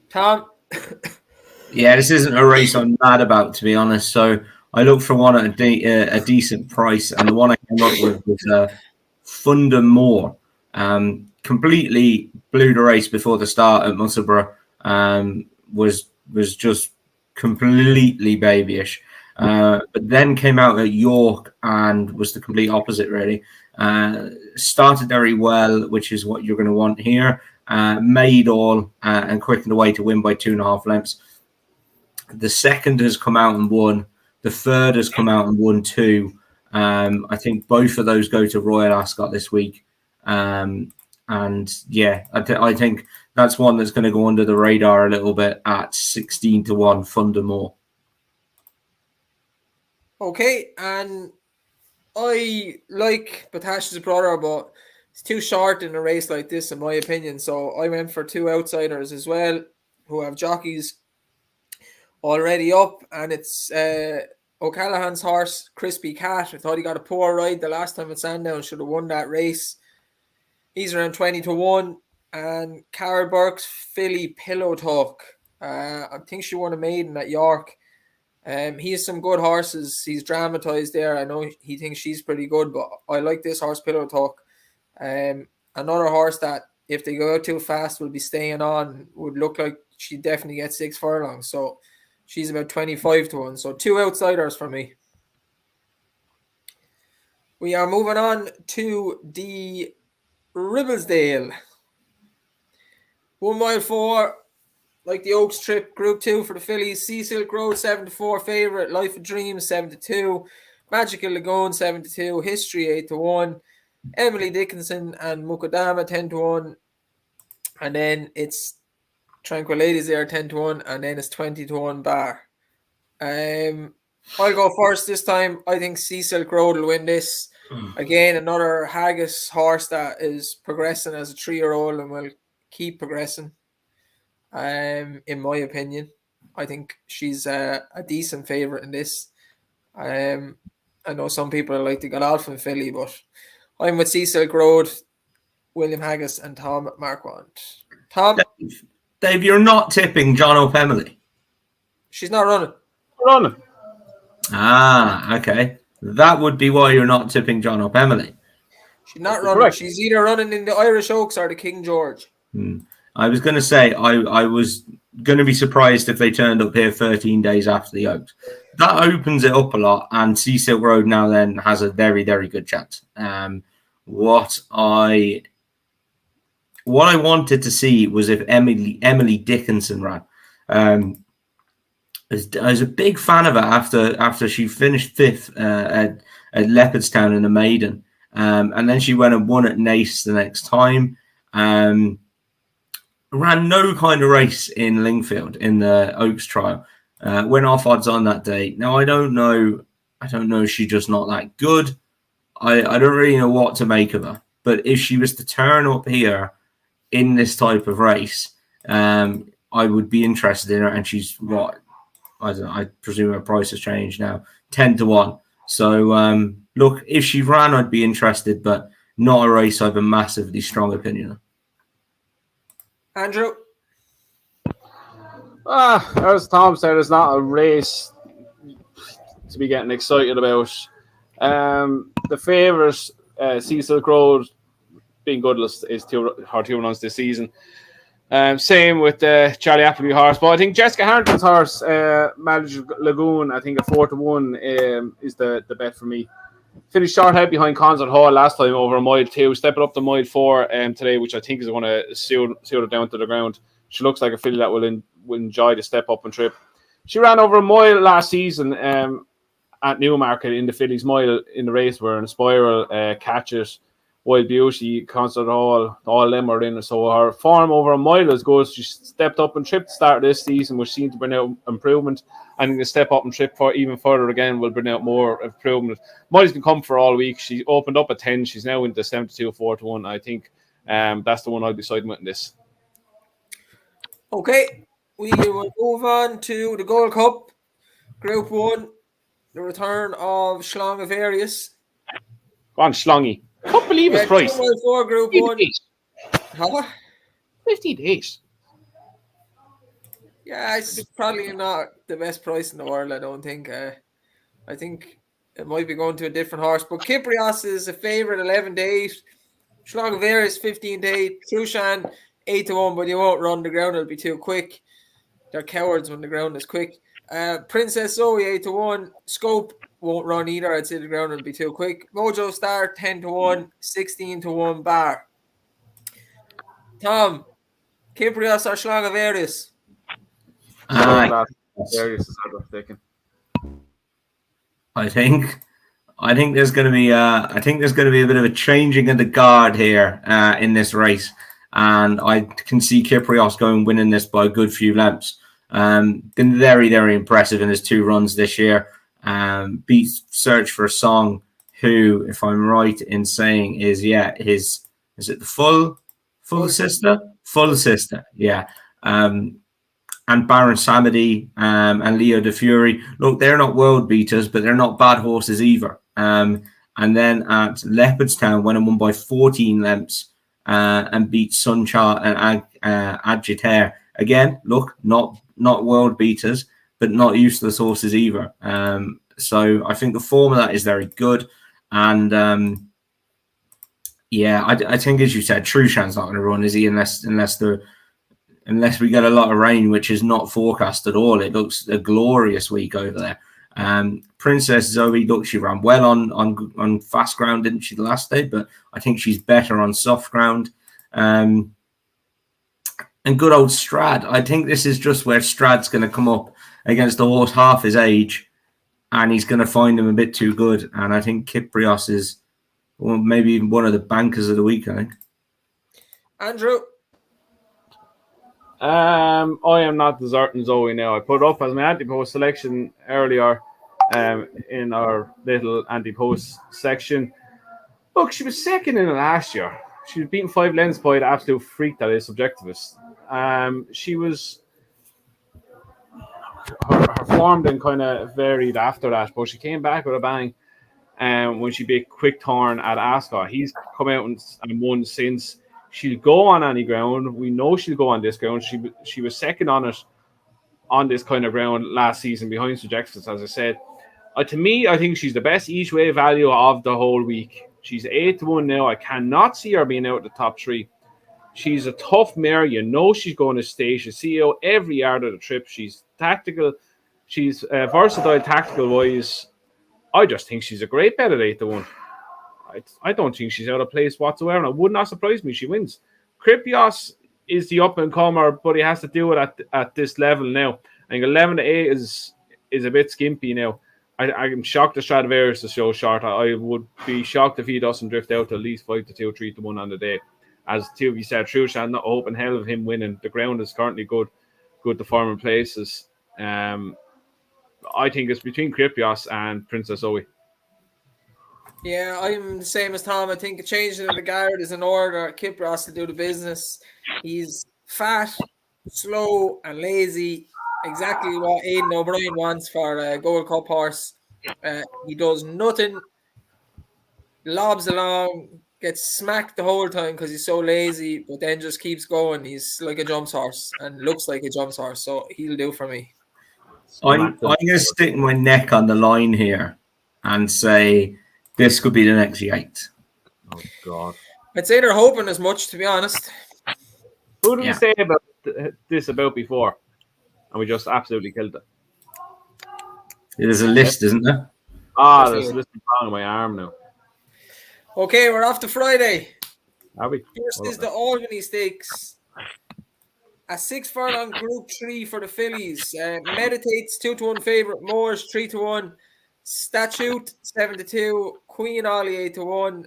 Tom? Yeah, this isn't a race I'm mad about, to be honest. So I looked for one at a decent price, and the one I came up with was Thunder Moore. Completely blew the race before the start at Musselburgh. Was just completely babyish. But then came out at York and was the complete opposite, really. Started very well, which is what you're going to want here. Made all and quickened away to win by 2.5 lengths. The second has come out and won. The third has come out and won too. I think both of those go to Royal Ascot this week. And yeah, I think that's one that's going to go under the radar a little bit at 16-1 Thunder Moore. Okay, and I like Batash's brother, but it's too short in a race like this, in my opinion. So I went for two outsiders as well, who have jockeys already up, and it's O'Callaghan's horse, Crispy Cat. I thought he got a poor ride the last time at Sandown, should have won that race. He's around 20-1, and Carol Burke's filly Pillow Talk. I think she won a maiden at York. He has some good horses. He's dramatized there. I know he thinks she's pretty good, but I like this horse, Pillow Talk. Another horse that, if they go out too fast, will be staying on. Would look like she definitely gets 6 furlongs. So she's about 25-1. So two outsiders for me. We are moving on to the Ribblesdale. 1 mile 4. Like the Oaks Trip, Group 2 for the fillies. Sea Silk Road, 7-4 favourite. Life of Dreams, 7-2. Magical Lagoon, 7-2. History, 8-1. Emily Dickinson and Mukadama, 10-1. And then it's Tranquil Ladies there, 10-1. And then it's 20-1 Bar. I'll go first this time. I think Sea Silk Road will win this. Again, another Haggis horse that is progressing as a 3-year-old and will keep progressing. In my opinion, I think she's a decent favourite in this. I know some people like the Godolphin filly, but I'm with Sea Silk Road, William Haggis, and Tom Marquand. Tom? Dave, you're not tipping John O'Pemily. She's not running. Running. Ah, okay. That would be why you're not tipping John O'Pemily. She's not running. Correct. She's either running in the Irish Oaks or the King George. I was going to say, I was going to be surprised if they turned up here 13 days after the Oaks. That opens it up a lot, and Sea Silk Road now then has a very, very good chance. What I wanted to see was if Emily Dickinson ran. I was a big fan of her after she finished 5th at Leopardstown in the maiden. And then she went and won at Naas the next time. Ran no kind of race in Lingfield in the Oaks trial. Went off odds on that day. Now I don't know if she's just not that good. I don't really know what to make of her. But if she was to turn up here in this type of race, I would be interested in her. And she's what? I don't know, I presume her price has changed now. 10-1. So look, if she ran, I'd be interested, but not a race I have a massively strong opinion of. Andrew? As Tom said, it's not a race to be getting excited about. The favourite, Sea Silk Road, being goodless, is her 2 runs this season. Same with the Charlie Appleby horse, but I think Jessica Harrington's horse, Magic Lagoon, I think a 4-1 is the bet for me. Finished short out behind Concert Hall last time over a mile 2, stepping up to mile 4 today, which I think is going to suit her down to the ground. She looks like a filly that will enjoy the step up and trip. She ran over a mile last season at Newmarket in the fillies mile in the race where Inspiral catches Wild Beauty, Concert Hall, all them are in. So her form over a mile is good. She stepped up and tripped to start this season, which seemed to bring out improvement. And the step up and trip for even further again will bring out more improvement. Molly's been coming for all week. She opened up at 10. She's now into 72, 4-1. I think that's the one I'll be siding with in this. Okay, we will move on to the Gold Cup, Group 1, the return of Schlongavarius. Go on, Schlongy. I can't believe his price. 2-4 Group 1. Huh? 58. Yeah, it's probably not the best price in the world, I don't think. I think it might be going to a different horse. But Kyprios is a favourite, 11-8. Schlongavarius, 15-8. Trushan, 8-1, but you won't run. The ground will be too quick. They're cowards when the ground is quick. Princess Zoe, 8-1. Scope won't run either. I'd say the ground will be too quick. Mojo Star, 10-1. 16-1 bar. Tom, Kyprios or Schlongavarius? I think there's going to be a bit of a changing of the guard here in this race, and I can see Kyprios winning this by a good few lengths. Been very, very impressive in his 2 runs this year. Beat Search for a Song, who, if I'm right in saying, is it the full sister? Yeah. And Baron Samedi and Leo De Fury. Look, they're not world beaters, but they're not bad horses either. And then at Leopardstown, when I won by 14 lengths and beat Sunchar and Agitaire. Again, look, not world beaters, but not useless horses either. So I think the form of that is very good. And I think, as you said, Trushan's not going to run, is he? Unless we get a lot of rain, which is not forecast at all. It looks a glorious week over there. Princess Zoe, look, she ran well on fast ground, didn't she, the last day? But I think she's better on soft ground. And good old Strad. I think this is just where Strad's going to come up against a horse half his age, and he's going to find him a bit too good. And I think Kyprios is maybe even one of the bankers of the week, I think. Andrew? I am not deserting Zoe now. I put it up as my anti-post selection earlier in our little anti-post section. Look, she was second in it last year. She was beaten 5 lengths by the absolute freak that is Subjectivist. She was... Her form then kind of varied after that, but she came back with a bang when she beat Quick Thorn at Ascot. He's come out and won since. She'll go on any ground. We know she'll go on this ground. She was second on it on this kind of ground last season behind Subjectivist, as I said. To me, I think she's the best each way value of the whole week. She's 8-1 now. I cannot see her being out of the top 3. She's a tough mare. You know she's going to stay. She's CEO every yard of the trip. She's tactical. She's versatile tactical-wise. I just think she's a great bet at 8-1. I don't think she's out of place whatsoever, and it would not surprise me she wins. Kyprios is the up-and-comer, but he has to do it at this level now. I think 11-8 is a bit skimpy now. I'm shocked that Stradivarius is so short. I would be shocked if he doesn't drift out to at least 5-2, 3-1 on the day. As two of you said, Trushan, not hoping hell of him winning. The ground is currently good to form in places. I think it's between Kyprios and Princess Zoe. Yeah, I'm the same as Tom. I think a change in the guard is in order. Kyprios to do the business. He's fat, slow, and lazy. Exactly what Aidan O'Brien wants for a Gold Cup horse. He does nothing, lobs along, gets smacked the whole time because he's so lazy, but then just keeps going. He's like a jumps horse and looks like a jumps horse, so he'll do for me. I'm going to stick my neck on the line here and say this could be the next Yates. Oh, God. I'd say they're hoping as much, to be honest. Who did we say about this before? And we just absolutely killed it. There's a list, isn't there? There's a list on my arm now. Okay, we're off to Friday. Are we? First is the Albany Stakes. A 6 furlong Group 3 for the fillies. Meditates 2-1 favourite. Moors 3-1. Statute 7-2. Queen Ollie 8-1.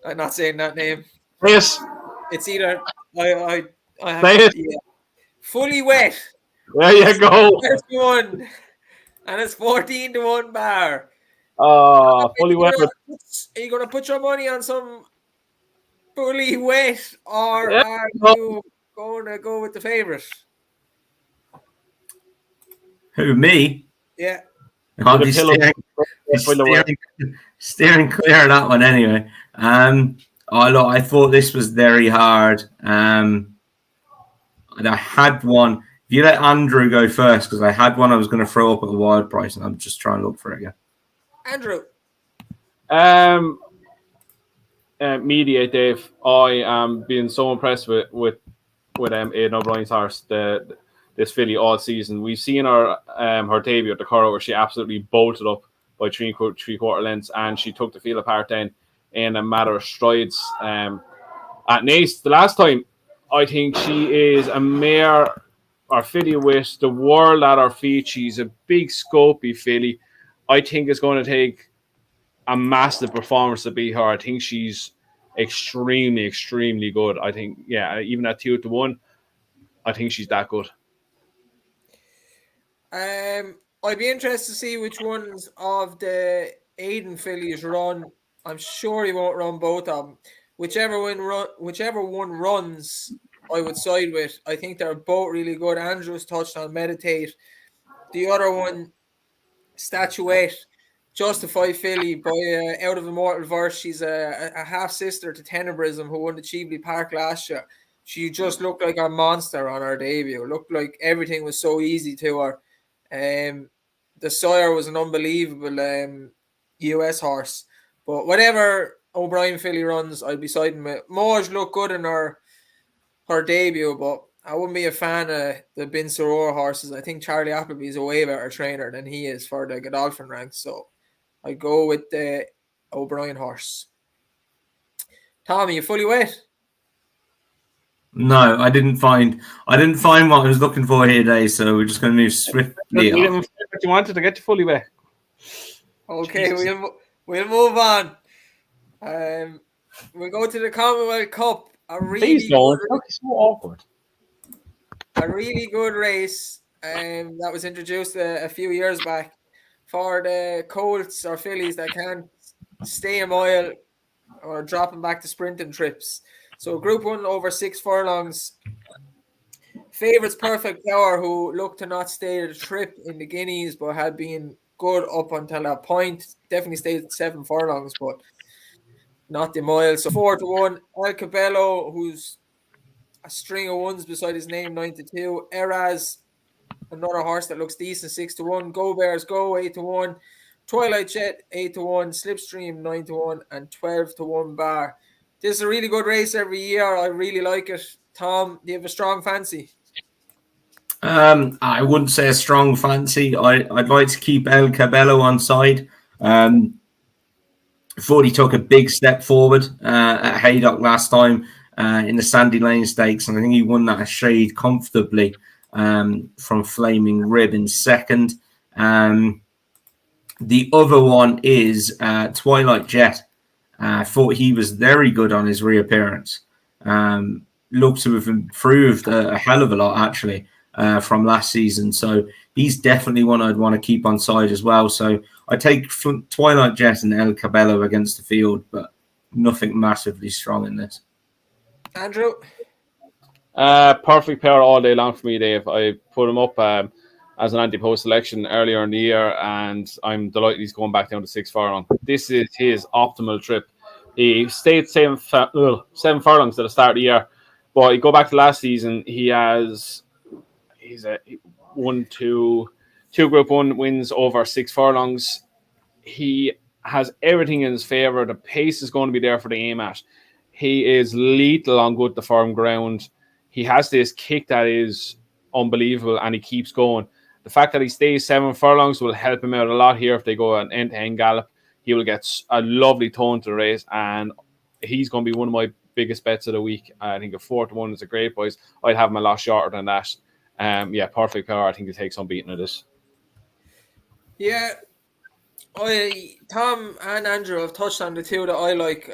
I'm not saying that name. Yes, It's either I have say it. yeah. Fully Wet. There you go. First one, and it's 14-1 bar. Fully well. Are you gonna put your money on some Fully Wet, or Yeah. are No, you going to go with the favourite? Who, me? Yeah. I'll with a be pillow. Fully well. steering clear of that one anyway. Look, I thought this was very hard. And I had one. If you let Andrew go first, because I had one I was going to throw up at a wild price, and I'm just trying to look for it again. Andrew. Mediate, Dave. I am being so impressed with Aidan O'Brien's horse, this filly all season. We've seen her debut at the Curragh where she absolutely bolted up by three-quarter lengths, and she took the field apart then in a matter of strides. At Naas, the last time, I think she is a mare or filly with the world at her feet. She's a big, scopy filly. I think it's going to take a massive performance to beat her. I think she's extremely, extremely good. I think, even at 2-1, I think she's that good. I'd be interested to see which ones of the Aidan fillies run. I'm sure he won't run both of them. Whichever one runs, I would side with. I think they're both really good. Andrew's touched on Meditate. The other one, Statuette, Justify filly by Out of Immortal Verse. She's a half sister to Tenebrism, who won the Jubilee Park last year. She just looked like a monster on her debut. Looked like everything was so easy to her. The sire was an unbelievable US horse. But whatever O'Brien filly runs, I'd be siding with. Moj looked good in her debut, but I wouldn't be a fan of the Bin Soror horses. I think Charlie Appleby's a way better trainer than he is for the Godolphin ranks. So I'd go with the O'Brien horse. Tommy, you fully wet? No, I didn't find what I was looking for here today, so we're just going to move swiftly on. What you wanted to get you fully wet. Okay, we'll move on. We'll go to the Commonwealth Cup. Please don't. It's so awkward. A really good race that was introduced a few years back for the colts or fillies that can't stay a mile or dropping back to sprinting trips. So Group 1 over 6 furlongs. Favourites Perfect Power, who looked to not stay the trip in the Guineas, but had been good up until that point. Definitely stayed at 7 furlongs, but not the mile. So 4-1. El Cabello, who's a string of ones beside his name, 9-2. Eraz, another horse that looks decent, 6-1. Go Bears Go, 8-1. Twilight Jet, 8-1. Slipstream, 9-1. And 12-1 bar. This is a really good race every year. I really like it. Tom, do you have a strong fancy? I wouldn't say a strong fancy. I'd like to keep El Cabello on side. I thought he took a big step forward at Haydock last time in the Sandy Lane Stakes, and I think he won that a shade comfortably from Flaming Rib in second. The other one is Twilight Jet. I thought he was very good on his reappearance. Looked to have improved a hell of a lot, actually, from last season. So he's definitely one I'd want to keep on side as well. So I take Twilight Jet and El Cabello against the field, but nothing massively strong in this. Andrew? Perfect pair all day long for me, Dave. I put him up as an anti-post selection earlier in the year, and I'm delighted he's going back down to 6 furlong. This is his optimal trip. He stayed 7 furlongs at the start of the year, but you go back to last season, he's won two Group 1 wins over 6 furlongs. He has everything in his favour. The pace is going to be there for the aim at. He is lethal on good to firm ground. He has this kick that is unbelievable, and he keeps going. The fact that he stays 7 furlongs will help him out a lot here if they go an end-to-end gallop. He will get a lovely tone to the race, and he's going to be one of my biggest bets of the week. I think a 4-1 is a great price. I'd have him a lot shorter than that. Perfect power. I think he'll take some beating of this. Yeah, Tom and Andrew have touched on the two that I like.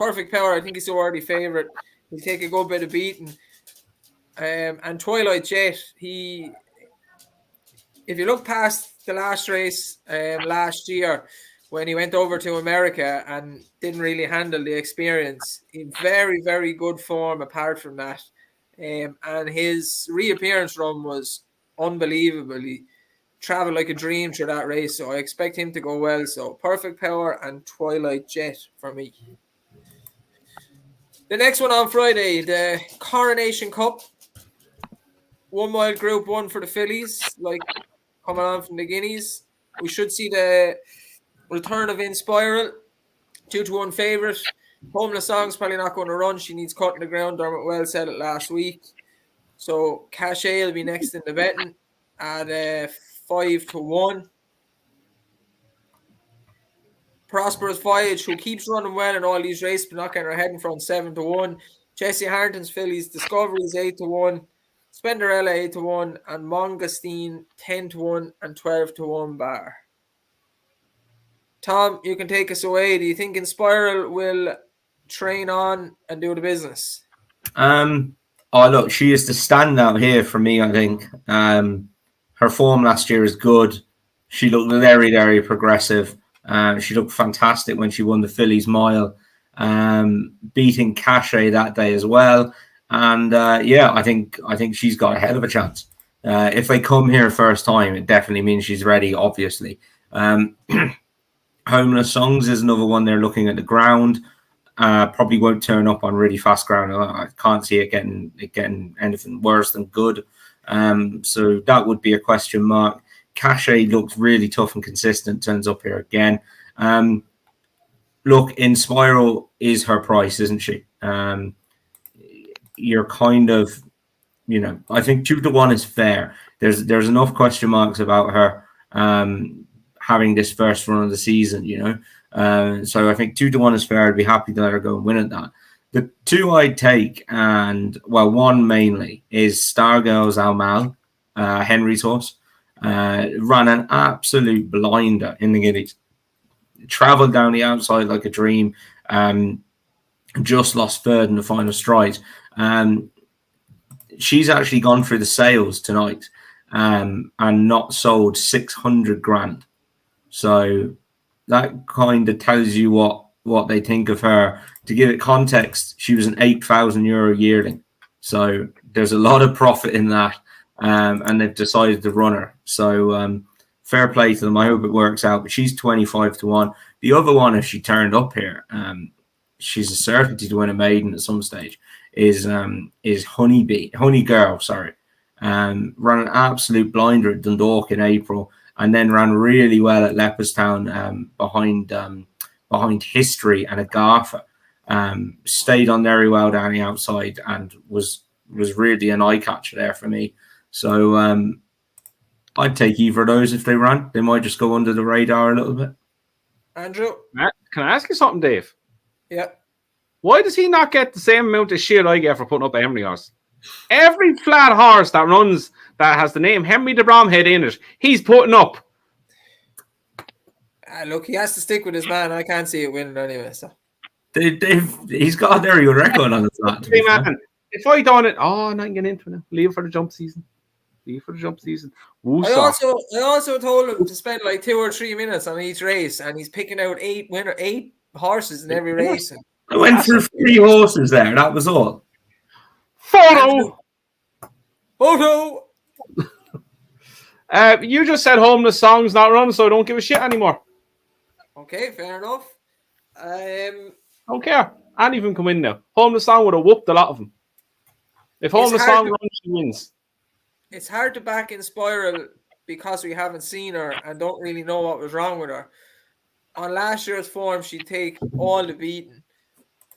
Perfect Power, I think he's already favourite. He'll take a good bit of beating. And Twilight Jet, if you look past the last race last year when he went over to America and didn't really handle the experience, in very, very good form apart from that. And his reappearance run was unbelievable. He travelled like a dream through that race, so I expect him to go well. So Perfect Power and Twilight Jet for me. The next one on Friday, the Coronation Cup. 1 mile Group 1 for the fillies, like coming on from the Guineas. We should see the return of Inspiral, 2-1 favourite. Homeless Song's probably not going to run. She needs cut in the ground. Dermot Well said it last week. So Cachet will be next in the betting at 5-1. Prosperous Voyage, who keeps running well in all these races, but not getting her head in front, 7-1. Jesse Harrington's fillies, Discovery's 8-1. Spenderella 8-1, and Mongastine 10-1 and 12-1 bar. Tom, you can take us away. Do you think Inspiral will train on and do the business? Oh, look, she is the standout here for me, I think. Her form last year is good. She looked very, very progressive. She looked fantastic when she won the Fillies Mile, beating Cachet that day as well. And I think she's got a hell of a chance. If they come here first time, it definitely means she's ready, obviously. Homeless Songs is another one they're looking at the ground. Probably won't turn up on really fast ground. I can't see it getting anything worse than good. So that would be a question mark. Cachet looks really tough and consistent, turns up here again. Look, Inspiral is her price, isn't she? You're kind of, I think 2-1 is fair. There's enough question marks about her having this first run of the season, so I think 2-1 is fair. I'd be happy to let her go and win at that. The two I'd take, one mainly, is Stargirls Almal, Henry's horse. Ran an absolute blinder in the Guineas. Travelled down the outside like a dream. Just lost third in the final stride. She's actually gone through the sales tonight and not sold 600 grand. So that kind of tells you what they think of her. To give it context, she was an €8,000 yearling. So there's a lot of profit in that. And they've decided to run her. So fair play to them. I hope it works out. But she's 25-1. The other one, if she turned up here, she's a certainty to win a maiden at some stage, is Honey Girl, sorry. Ran an absolute blinder at Dundalk in April and then ran really well at Leopardstown behind History and Agatha. Stayed on very well down the outside and was really an eye catcher there for me. So I'd take either of those if they ran. They might just go under the radar a little bit. Andrew? Can I ask you something, Dave? Yeah. Why does he not get the same amount of shit I get for putting up a Henry horse? Every flat horse that runs that has the name Henry de Bromhead in it, he's putting up. Look, he has to stick with his man. I can't see it winning anyway. So he's got a very good record on that. Hey, man, if I done it, I'm not getting into it now. Leave it for the jump season. I also told him to spend like 2 or 3 minutes on each race, and he's picking out 8 horses in every race. I went through 3 horses there. That was all. Photo. You just said Homeless Songs not run, so I don't give a shit anymore. Okay, fair enough. Don't care. Any of them come in now. Homeless Song would have whooped a lot of them. If Homeless Song runs, she wins. It's hard to back Inspiral because we haven't seen her and don't really know what was wrong with her. On last year's form, she'd take all the beating.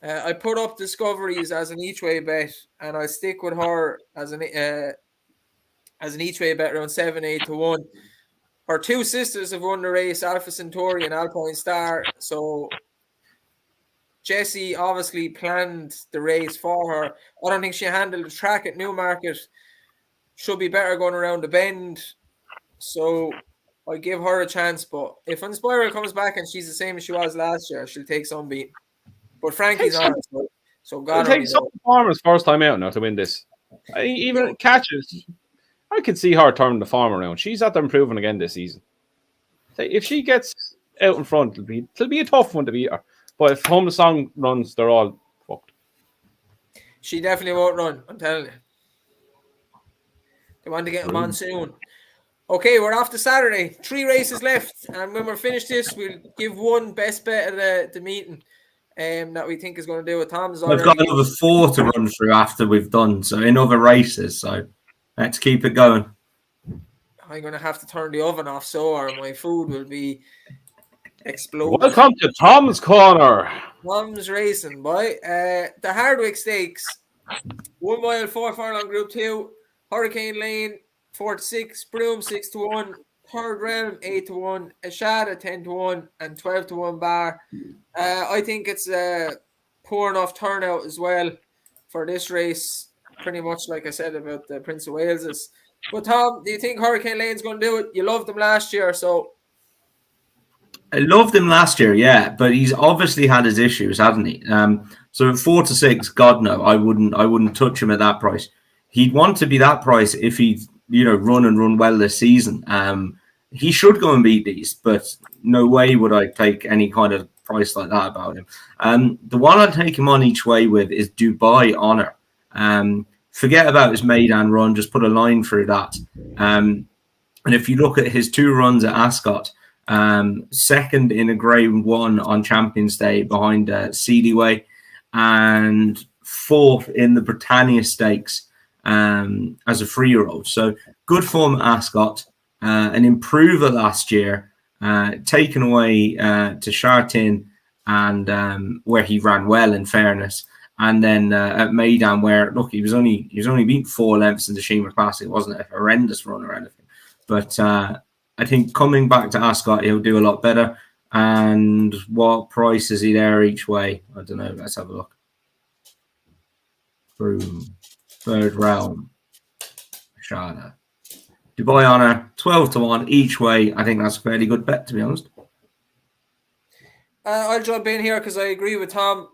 I put up Discoveries as an each-way bet, and I stick with her as an each-way bet around 7-8-1. Her 2 sisters have won the race, Alpha Centauri and Alpine Star. So Jessie obviously planned the race for her. I don't think she handled the track at Newmarket. Should be better going around the bend. So I give her a chance. But if Inspiral comes back and she's the same as she was last year, she'll take some beat. But Frankie's on it, so It'll God take only some knows. performers first time out now to win this. Even catches, I could see her turning the form around. She's at them improving again this season. If she gets out in front, it'll be a tough one to beat her. But if Home the Song runs, they're all fucked. She definitely won't run, I'm telling you. They want to get him on soon. Okay, we're off to Saturday. 3 races left. And when we're finished this, we'll give one best bet of the meeting that we think is going to do it. Tom's already. We've got another 4 to run through after we've done, so in other races. So let's keep it going. I'm going to have to turn the oven off or my food will be exploding. Welcome to Tom's Corner. Tom's racing, boy. The Hardwicke Stakes. 1 mile, 4 furlong, Group 2. Hurricane Lane, 4 to 6. Broome, 6 to 1. Third Realm, 8 to 1. Ashada, 10 to 1. And 12 to 1 bar. I think it's a poor enough turnout as well for this race. Pretty much like I said about the Prince of Wales's. But Tom, do you think Hurricane Lane's going to do it? You loved them last year, so. I loved him last year, yeah, but he's obviously had his issues, hasn't he? So at 4 to 6, God no, I wouldn't touch him at that price. He'd want to be that price if he'd run well this season. He should go and beat these, but no way would I take any kind of price like that about him. The one I'd take him on each way with is Dubai Honor. Forget about his Maidan run, just put a line through that. And if you look at his 2 runs at Ascot, second in a Grade 1 on Champions Day behind Seedyway, and 4th in the Britannia Stakes as a 3-year-old. So good form at Ascot, an improver last year, taken away to Chartin, and where he ran well in fairness. And then at Maidan, where look, he was only beat 4 lengths in the Shima Classic. It wasn't a horrendous run or anything, but I think coming back to Ascot, he'll do a lot better. And what price is he there each way? I don't know. Let's have a look. Broome, Third Realm, Shana, Dubai Honor, 12 to 1 each way. I think that's a fairly good bet, to be honest. I'll jump in here because I agree with Tom.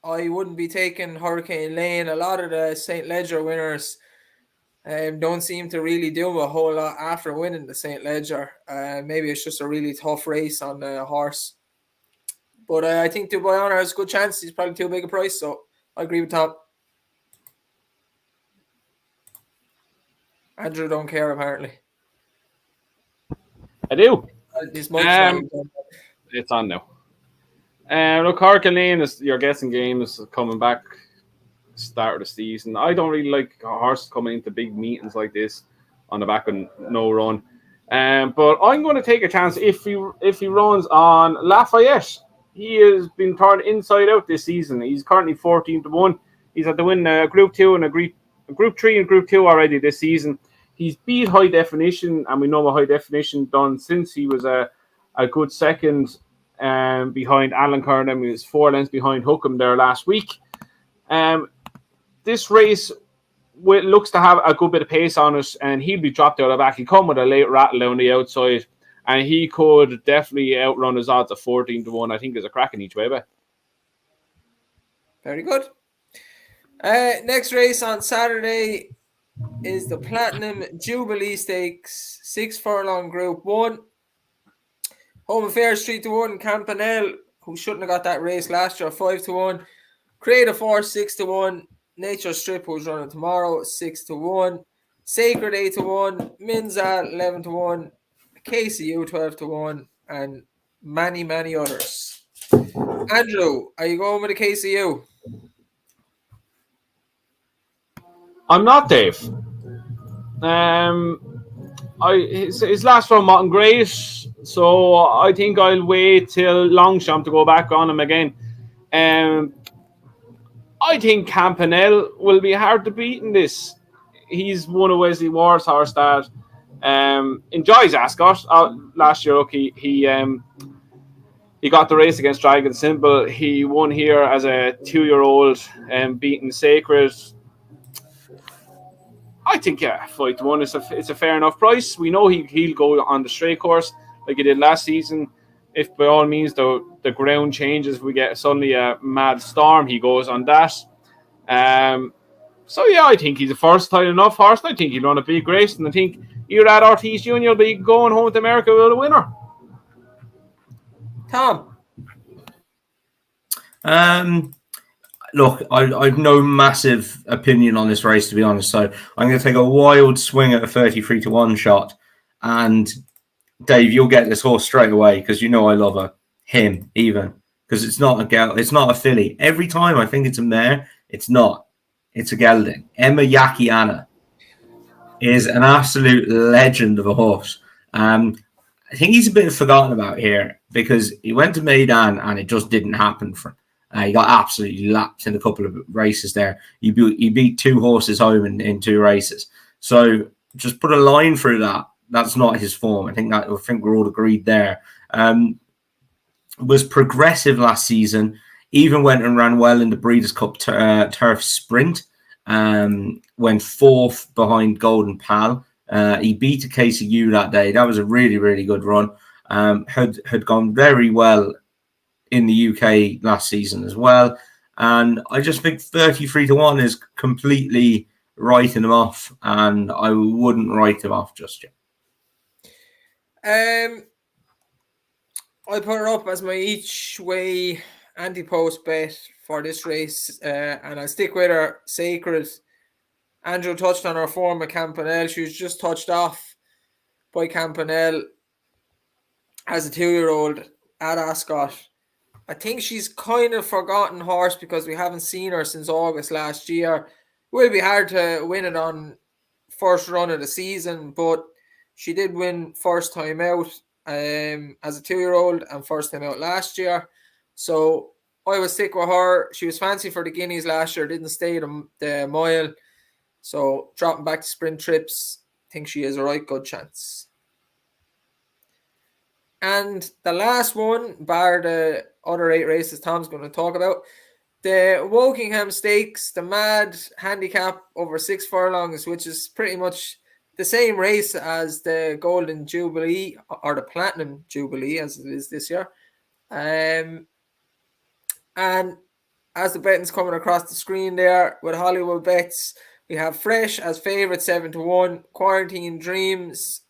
I wouldn't be taking Hurricane Lane. A lot of the St. Leger winners don't seem to really do a whole lot after winning the St. Leger. Maybe it's just a really tough race on the horse. But I think Dubai Honor has a good chance. He's probably too big a price, so I agree with Tom. Andrew don't care, apparently. I do. It's on now. Look, Hurricane Lane is your guessing game is coming back start of the season. I don't really like horses coming into big meetings like this on the back of no run. But I'm going to take a chance if he runs on Lafayette. He has been turned inside out this season. He's currently 14 to 1. He's had to win Group 2 and a Group 3 and Group 2 already this season. He's beat High Definition, and we know what High Definition done since he was a good second behind Alan Kernan. He was 4 lengths behind Hookham there last week. This race looks to have a good bit of pace on it, and he'll be dropped out of the back. He'll come with a late rattle on the outside, and he could definitely outrun his odds of 14 to 1. I think there's a cracking each way, but very good. Next race on Saturday is the Platinum Jubilee Stakes, 6 furlong Group 1. Home Affairs 3 to 1. Campanelle, who shouldn't have got that race last year, 5 to 1. Creative Force 6 to 1. Nature Strip, who's running tomorrow, 6 to 1. Sacred 8 to 1. Minza 11 to 1. KCU 12 to 1. And many others. Andrew, are you going with the KCU? I'm not, Dave. His last run wasn't great, so I think I'll wait till Longchamp to go back on him again. I think Campanelle will be hard to beat in this. He's one of Wesley Ward's horse that enjoys Ascot. Last year, he got the race against Dragon Symbol. He won here as a 2-year-old, beating Sacred. I think 5 to 1 it's a fair enough price. We know he'll go on the straight course like he did last season. if by all means the ground changes, if we get suddenly a mad storm, he goes on that. So yeah, I think he's a versatile enough horse. I think he'll run a big race, and I think either at Ortiz Jr. will be going home to America with a winner. Tom. Look, I've no massive opinion on this race, to be honest. So I'm going to take a wild swing at a 33-1 shot. And Dave, you'll get this horse straight away because you know I love him even, because it's not a gal, it's not a filly. Every time I think it's a mare, it's not. It's a gelding. Emma Yakiana is an absolute legend of a horse. I think he's a bit forgotten about here because he went to Maidan and it just didn't happen for him. He got absolutely lapped in a couple of races there. He beat 2 horses home in 2 races. So just put a line through that. That's not his form. I think we're all agreed there. Was progressive last season. Even went and ran well in the Breeders' Cup Turf Sprint. Went 4th behind Golden Pal. He beat a KCU that day. That was a really, really good run. Had gone very well in the UK last season as well. And I just think 33-1 is completely writing him off. And I wouldn't write him off just yet. I put her up as my each way anti-post bet for this race, and I'll stick with her. Sacred. Andrew touched on her form at Campanelle. She was just touched off by Campanelle as a 2-year-old at Ascot. I think she's kind of forgotten horse because we haven't seen her since August last year. It will be hard to win it on first run of the season, but she did win first time out as a 2-year-old and first time out last year. So I would stick with her. She was fancy for the Guineas last year, didn't stay the mile. So dropping back to sprint trips, I think she has a right good chance. And the last one, bar the other 8 races Tom's going to talk about, the Wokingham Stakes, the mad handicap over 6 furlongs, which is pretty much the same race as the Golden Jubilee or the Platinum Jubilee as it is this year. And as the betting's coming across the screen there with Hollywood bets, we have Fresh as favourite 7-1, Quarantine Dreams,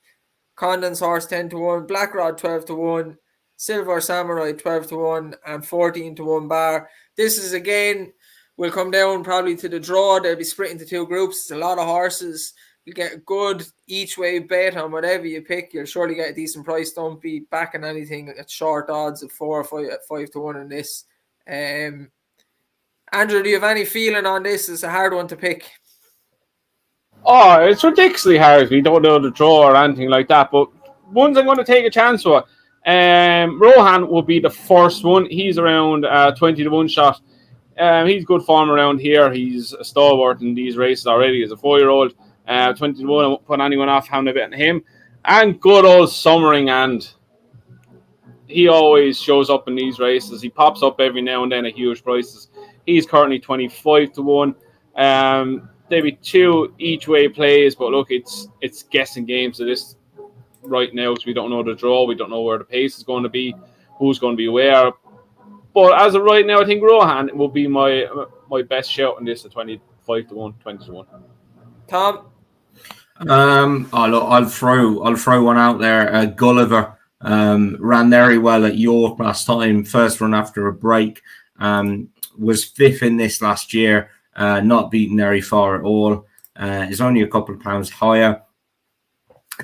Condon's Horse 10-1, Black Rod 12-1, Silver Samurai 12-1, and 14-1 bar. This is again, will come down probably to the draw. They'll be split into 2 groups. It's a lot of horses. You get a good each way bet on whatever you pick. You'll surely get a decent price. Don't be backing anything at short odds of 4 or 5-1 in this. Andrew, do you have any feeling on this? It's a hard one to pick. Oh, it's ridiculously hard. We don't know the draw or anything like that. But ones I'm going to take a chance for. Rohan will be the first one. He's around 20-1 shot. He's good form around here. He's a stalwart in these races already as a 4-year-old. 20-1, I won't put anyone off having a bet on him. And good old Summering, and he always shows up in these races. He pops up every now and then at huge prices. He's currently 25-1. There'll be 2 each way plays, but look, it's guessing games of this right now because we don't know the draw, we don't know where the pace is going to be, who's going to be where. But as of right now, I think Rohan will be my best shout in this at 25-1, 20-1. Tom? I'll throw one out there. Gulliver ran very well at York last time, first run after a break. Was 5th in this last year. Not beaten very far at all. Is only a couple of pounds higher.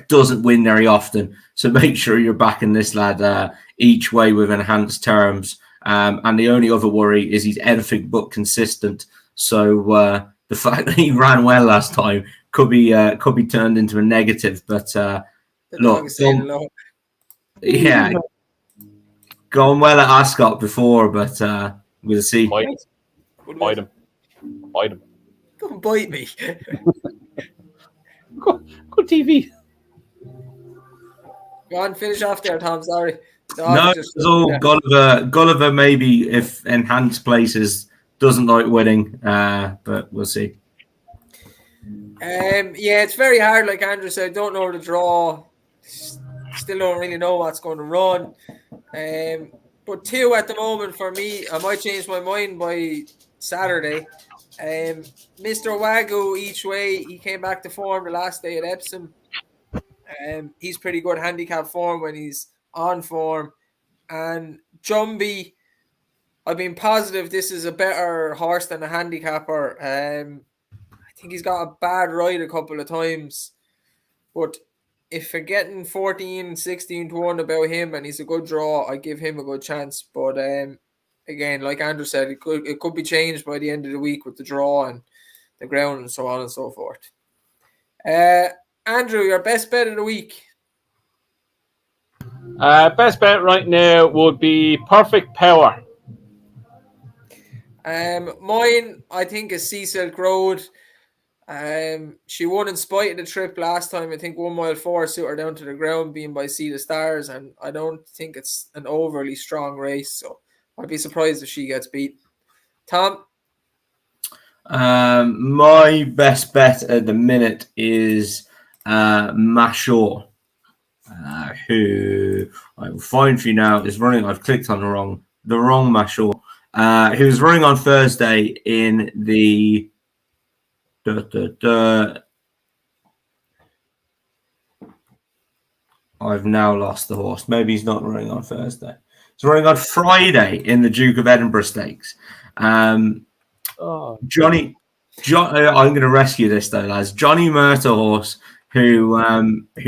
Doesn't win very often, so make sure you're backing this lad each way with enhanced terms. And the only other worry is he's anything but consistent. So the fact that he ran well last time could be turned into a negative. But look, yeah, gone well at Ascot before, but we'll see. Bite him. Don't bite me. Good TV. Go on, finish off there, Tom. Sorry. Gulliver maybe if enhanced places doesn't like winning, but we'll see. Yeah, it's very hard. Like Andrew said, don't know the draw. Still don't really know what's going to run. But 2 at the moment for me. I might change my mind by Saturday. Mr. Wagyu each way. He came back to form the last day at Epsom. He's pretty good handicap form when he's on form. And Jumbie, I've been positive this is a better horse than a handicapper. I think he's got a bad ride a couple of times. But if you're getting 14, 16 to 1 about him and he's a good draw, I give him a good chance. But again, like Andrew said, it could be changed by the end of the week with the draw and the ground and so on and so forth. Andrew, your best bet of the week? Best bet right now would be Perfect Power. Mine, I think, is Sea Silk Road. She won in spite of the trip last time. I think 1 mile 4 suit her down to the ground, being by Sea the Stars, and I don't think it's an overly strong race, so I'd be surprised if she gets beat. Tom? My best bet at the minute is Mashore, who I will find for you now. Is running. I've clicked on the wrong Mashore. He was running on Thursday in the. I've now lost the horse. Maybe he's not running on Thursday. He's running on Friday in the Duke of Edinburgh Stakes. Johnny, I'm going to rescue this though, lads. Johnny Murta horse, who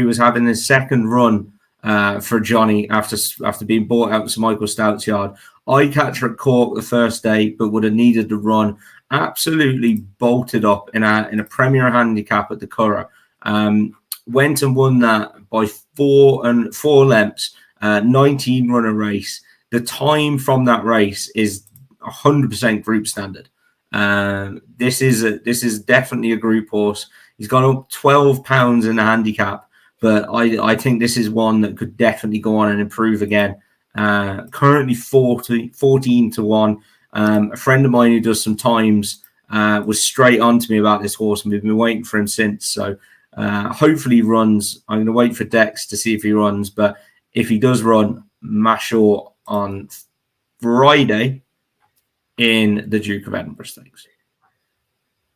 was having his second run for Johnny after being bought out to Sir Michael Stout's yard. Eye catcher at Cork the first day, but would have needed to run. Absolutely bolted up in a Premier handicap at the Curragh. Went and won that by 4 lengths, 19 runner race. The time from that race is 100% group standard. This is definitely a group horse. He's gone up 12 pounds in the handicap, but I think this is one that could definitely go on and improve again. Currently 14 to 1. A friend of mine who does some times was straight on to me about this horse, and we've been waiting for him since. So hopefully he runs. I'm going to wait for Dex to see if he runs, but if he does run, Mashore on Friday in the Duke of Edinburgh Stakes.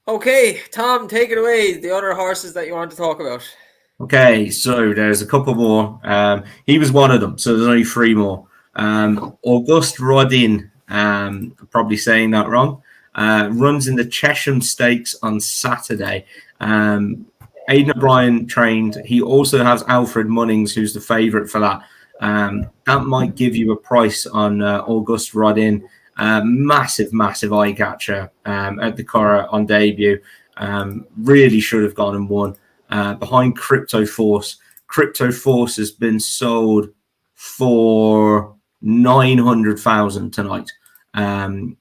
Okay, Tom, take it away. The other horses that you want to talk about. Okay, so there's a couple more. He was one of them, so there's only 3 more. Auguste Rodin, probably saying that wrong, runs in the Chesham Stakes on Saturday. Aidan O'Brien trained. He also has Alfred Munnings, who's the favourite for that. That might give you a price on Auguste Rodin. Massive eye catcher at the Curragh on debut. Really should have gone and won. Behind Crypto Force. Crypto Force has been sold for 900,000 tonight. And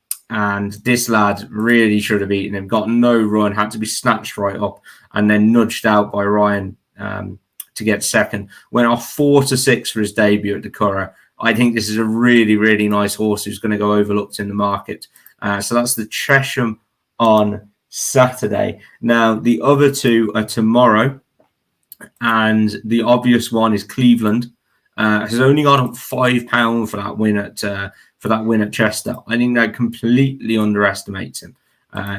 this lad really should have beaten him. Got no run, had to be snatched right up, and then nudged out by Ryan to get second. Went off 4-6 for his debut at the Curragh. I think this is a really nice horse who's going to go overlooked in the market. So that's the Chesham on Saturday. Now, the other 2 are tomorrow, and the obvious one is Cleveland. Has only got up £5 for that win at Chester. I think that completely underestimates him.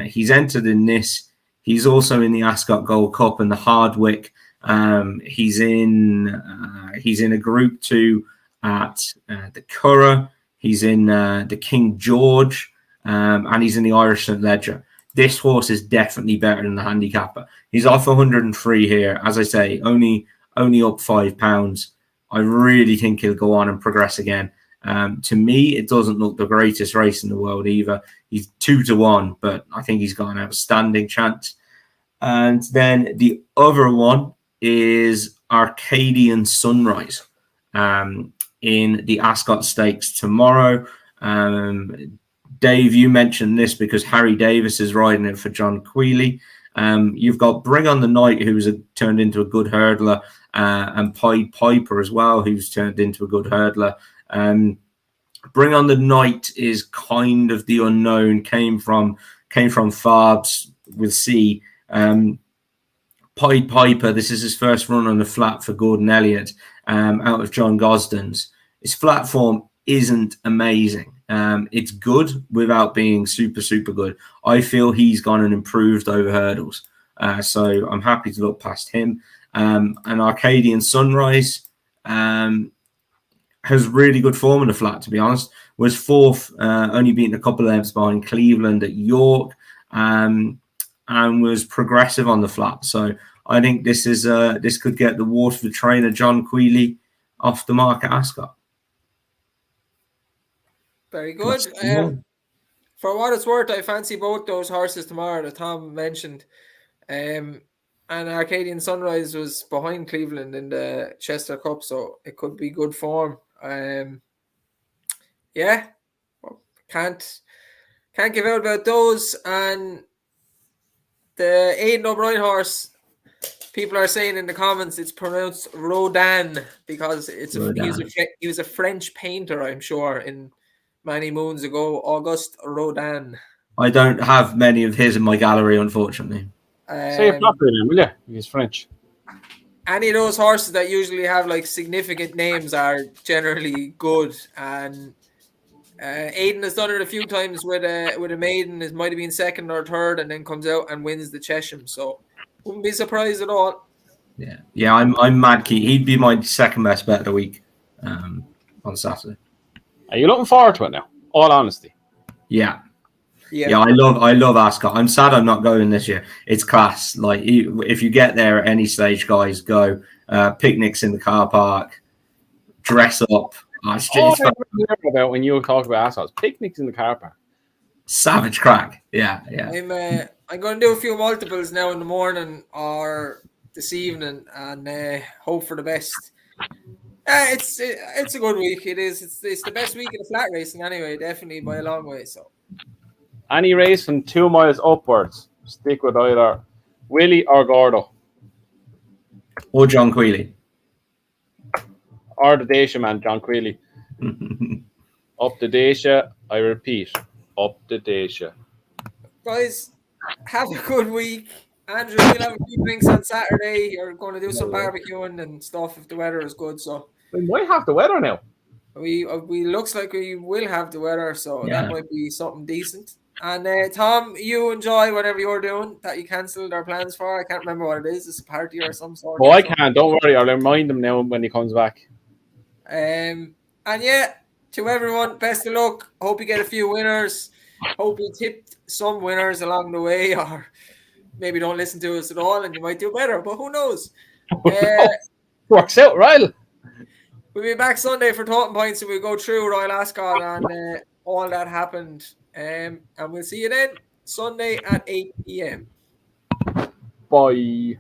He's entered in this. He's also in the Ascot Gold Cup and the Hardwicke. He's in a Group 2 at the Curragh. He's in the King George, and he's in the Irish St. Ledger. This horse is definitely better than the handicapper. He's off 103 here. As I say, only up £5. I really think he'll go on and progress again. To me, it doesn't look the greatest race in the world either. He's 2 to 1, but I think he's got an outstanding chance. And then the other one is Arcadian Sunrise in the Ascot Stakes tomorrow. Dave, you mentioned this because Harry Davis is riding it for John Quealy. You've got Bring on the Night, who's turned into a good hurdler, and Pied Piper as well, who's turned into a good hurdler. Bring on the Night is kind of the unknown. Came from Farbs with C. Pied Piper, this is his first run on the flat for Gordon Elliott. out of John Gosden's. His flat form isn't amazing. It's good without being super, super good. I feel he's gone and improved over hurdles. So I'm happy to look past him. And Arcadian Sunrise has really good form in the flat, to be honest. Was fourth, only beating a couple of lengths behind Cleveland at York, and was progressive on the flat. So I think this could get the Waterford trainer John Quealy off the mark at Ascot. Very good. For what it's worth, I fancy both those horses tomorrow that Tom mentioned. And Arcadian Sunrise was behind Cleveland in the Chester Cup, so it could be good form. Yeah, can't give out about those. And the Aidan O'Brien horse, people are saying in the comments it's pronounced Rodin because he was a French painter, I'm sure, in many moons ago. Auguste Rodin. I don't have many of his in my gallery, unfortunately. Say it properly, then, will you? He's French. Any of those horses that usually have like significant names are generally good, and Aidan has done it a few times with a maiden. It might have been second or third, and then comes out and wins the Chesham. So wouldn't be surprised at all. Yeah. I'm mad keen. He'd be my second best bet of the week on Saturday. Are you looking forward to it now? All honesty. Yeah. I love Ascot. I'm sad I'm not going this year. It's class. Like, if you get there at any stage, guys, go. Picnics in the car park, dress up. I about when you talk about Ascot, picnics in the car park. Savage crack. Yeah. I'm going to do a few multiples now in the morning or this evening, and hope for the best. It's a good week. It is. It's the best week of the flat racing anyway, definitely by a long way. So. Any race from 2 miles upwards, stick with either Willie or Gordo. Or John Quealy. Or the Dacia man, John Quealy. Up the Dacia, I repeat, up the Dacia. Guys, have a good week. Andrew, we'll have a few drinks on Saturday. You're going to do some barbecuing and stuff if the weather is good. So we might have the weather now. We looks like we will have the weather, so that might be something decent. And Tom, you enjoy whatever you're doing that you cancelled our plans for. I can't remember what it is. It's a party or some sort. Oh, I can't. Don't worry. I'll remind him now when he comes back. And yeah, to everyone, best of luck. Hope you get a few winners. Hope you tipped some winners along the way, or maybe don't listen to us at all and you might do better, but who knows? Works out, right? We'll be back Sunday for Talking Points, and we'll go through Royal Ascot and all that happened. And we'll see you then Sunday at 8 p.m. Bye.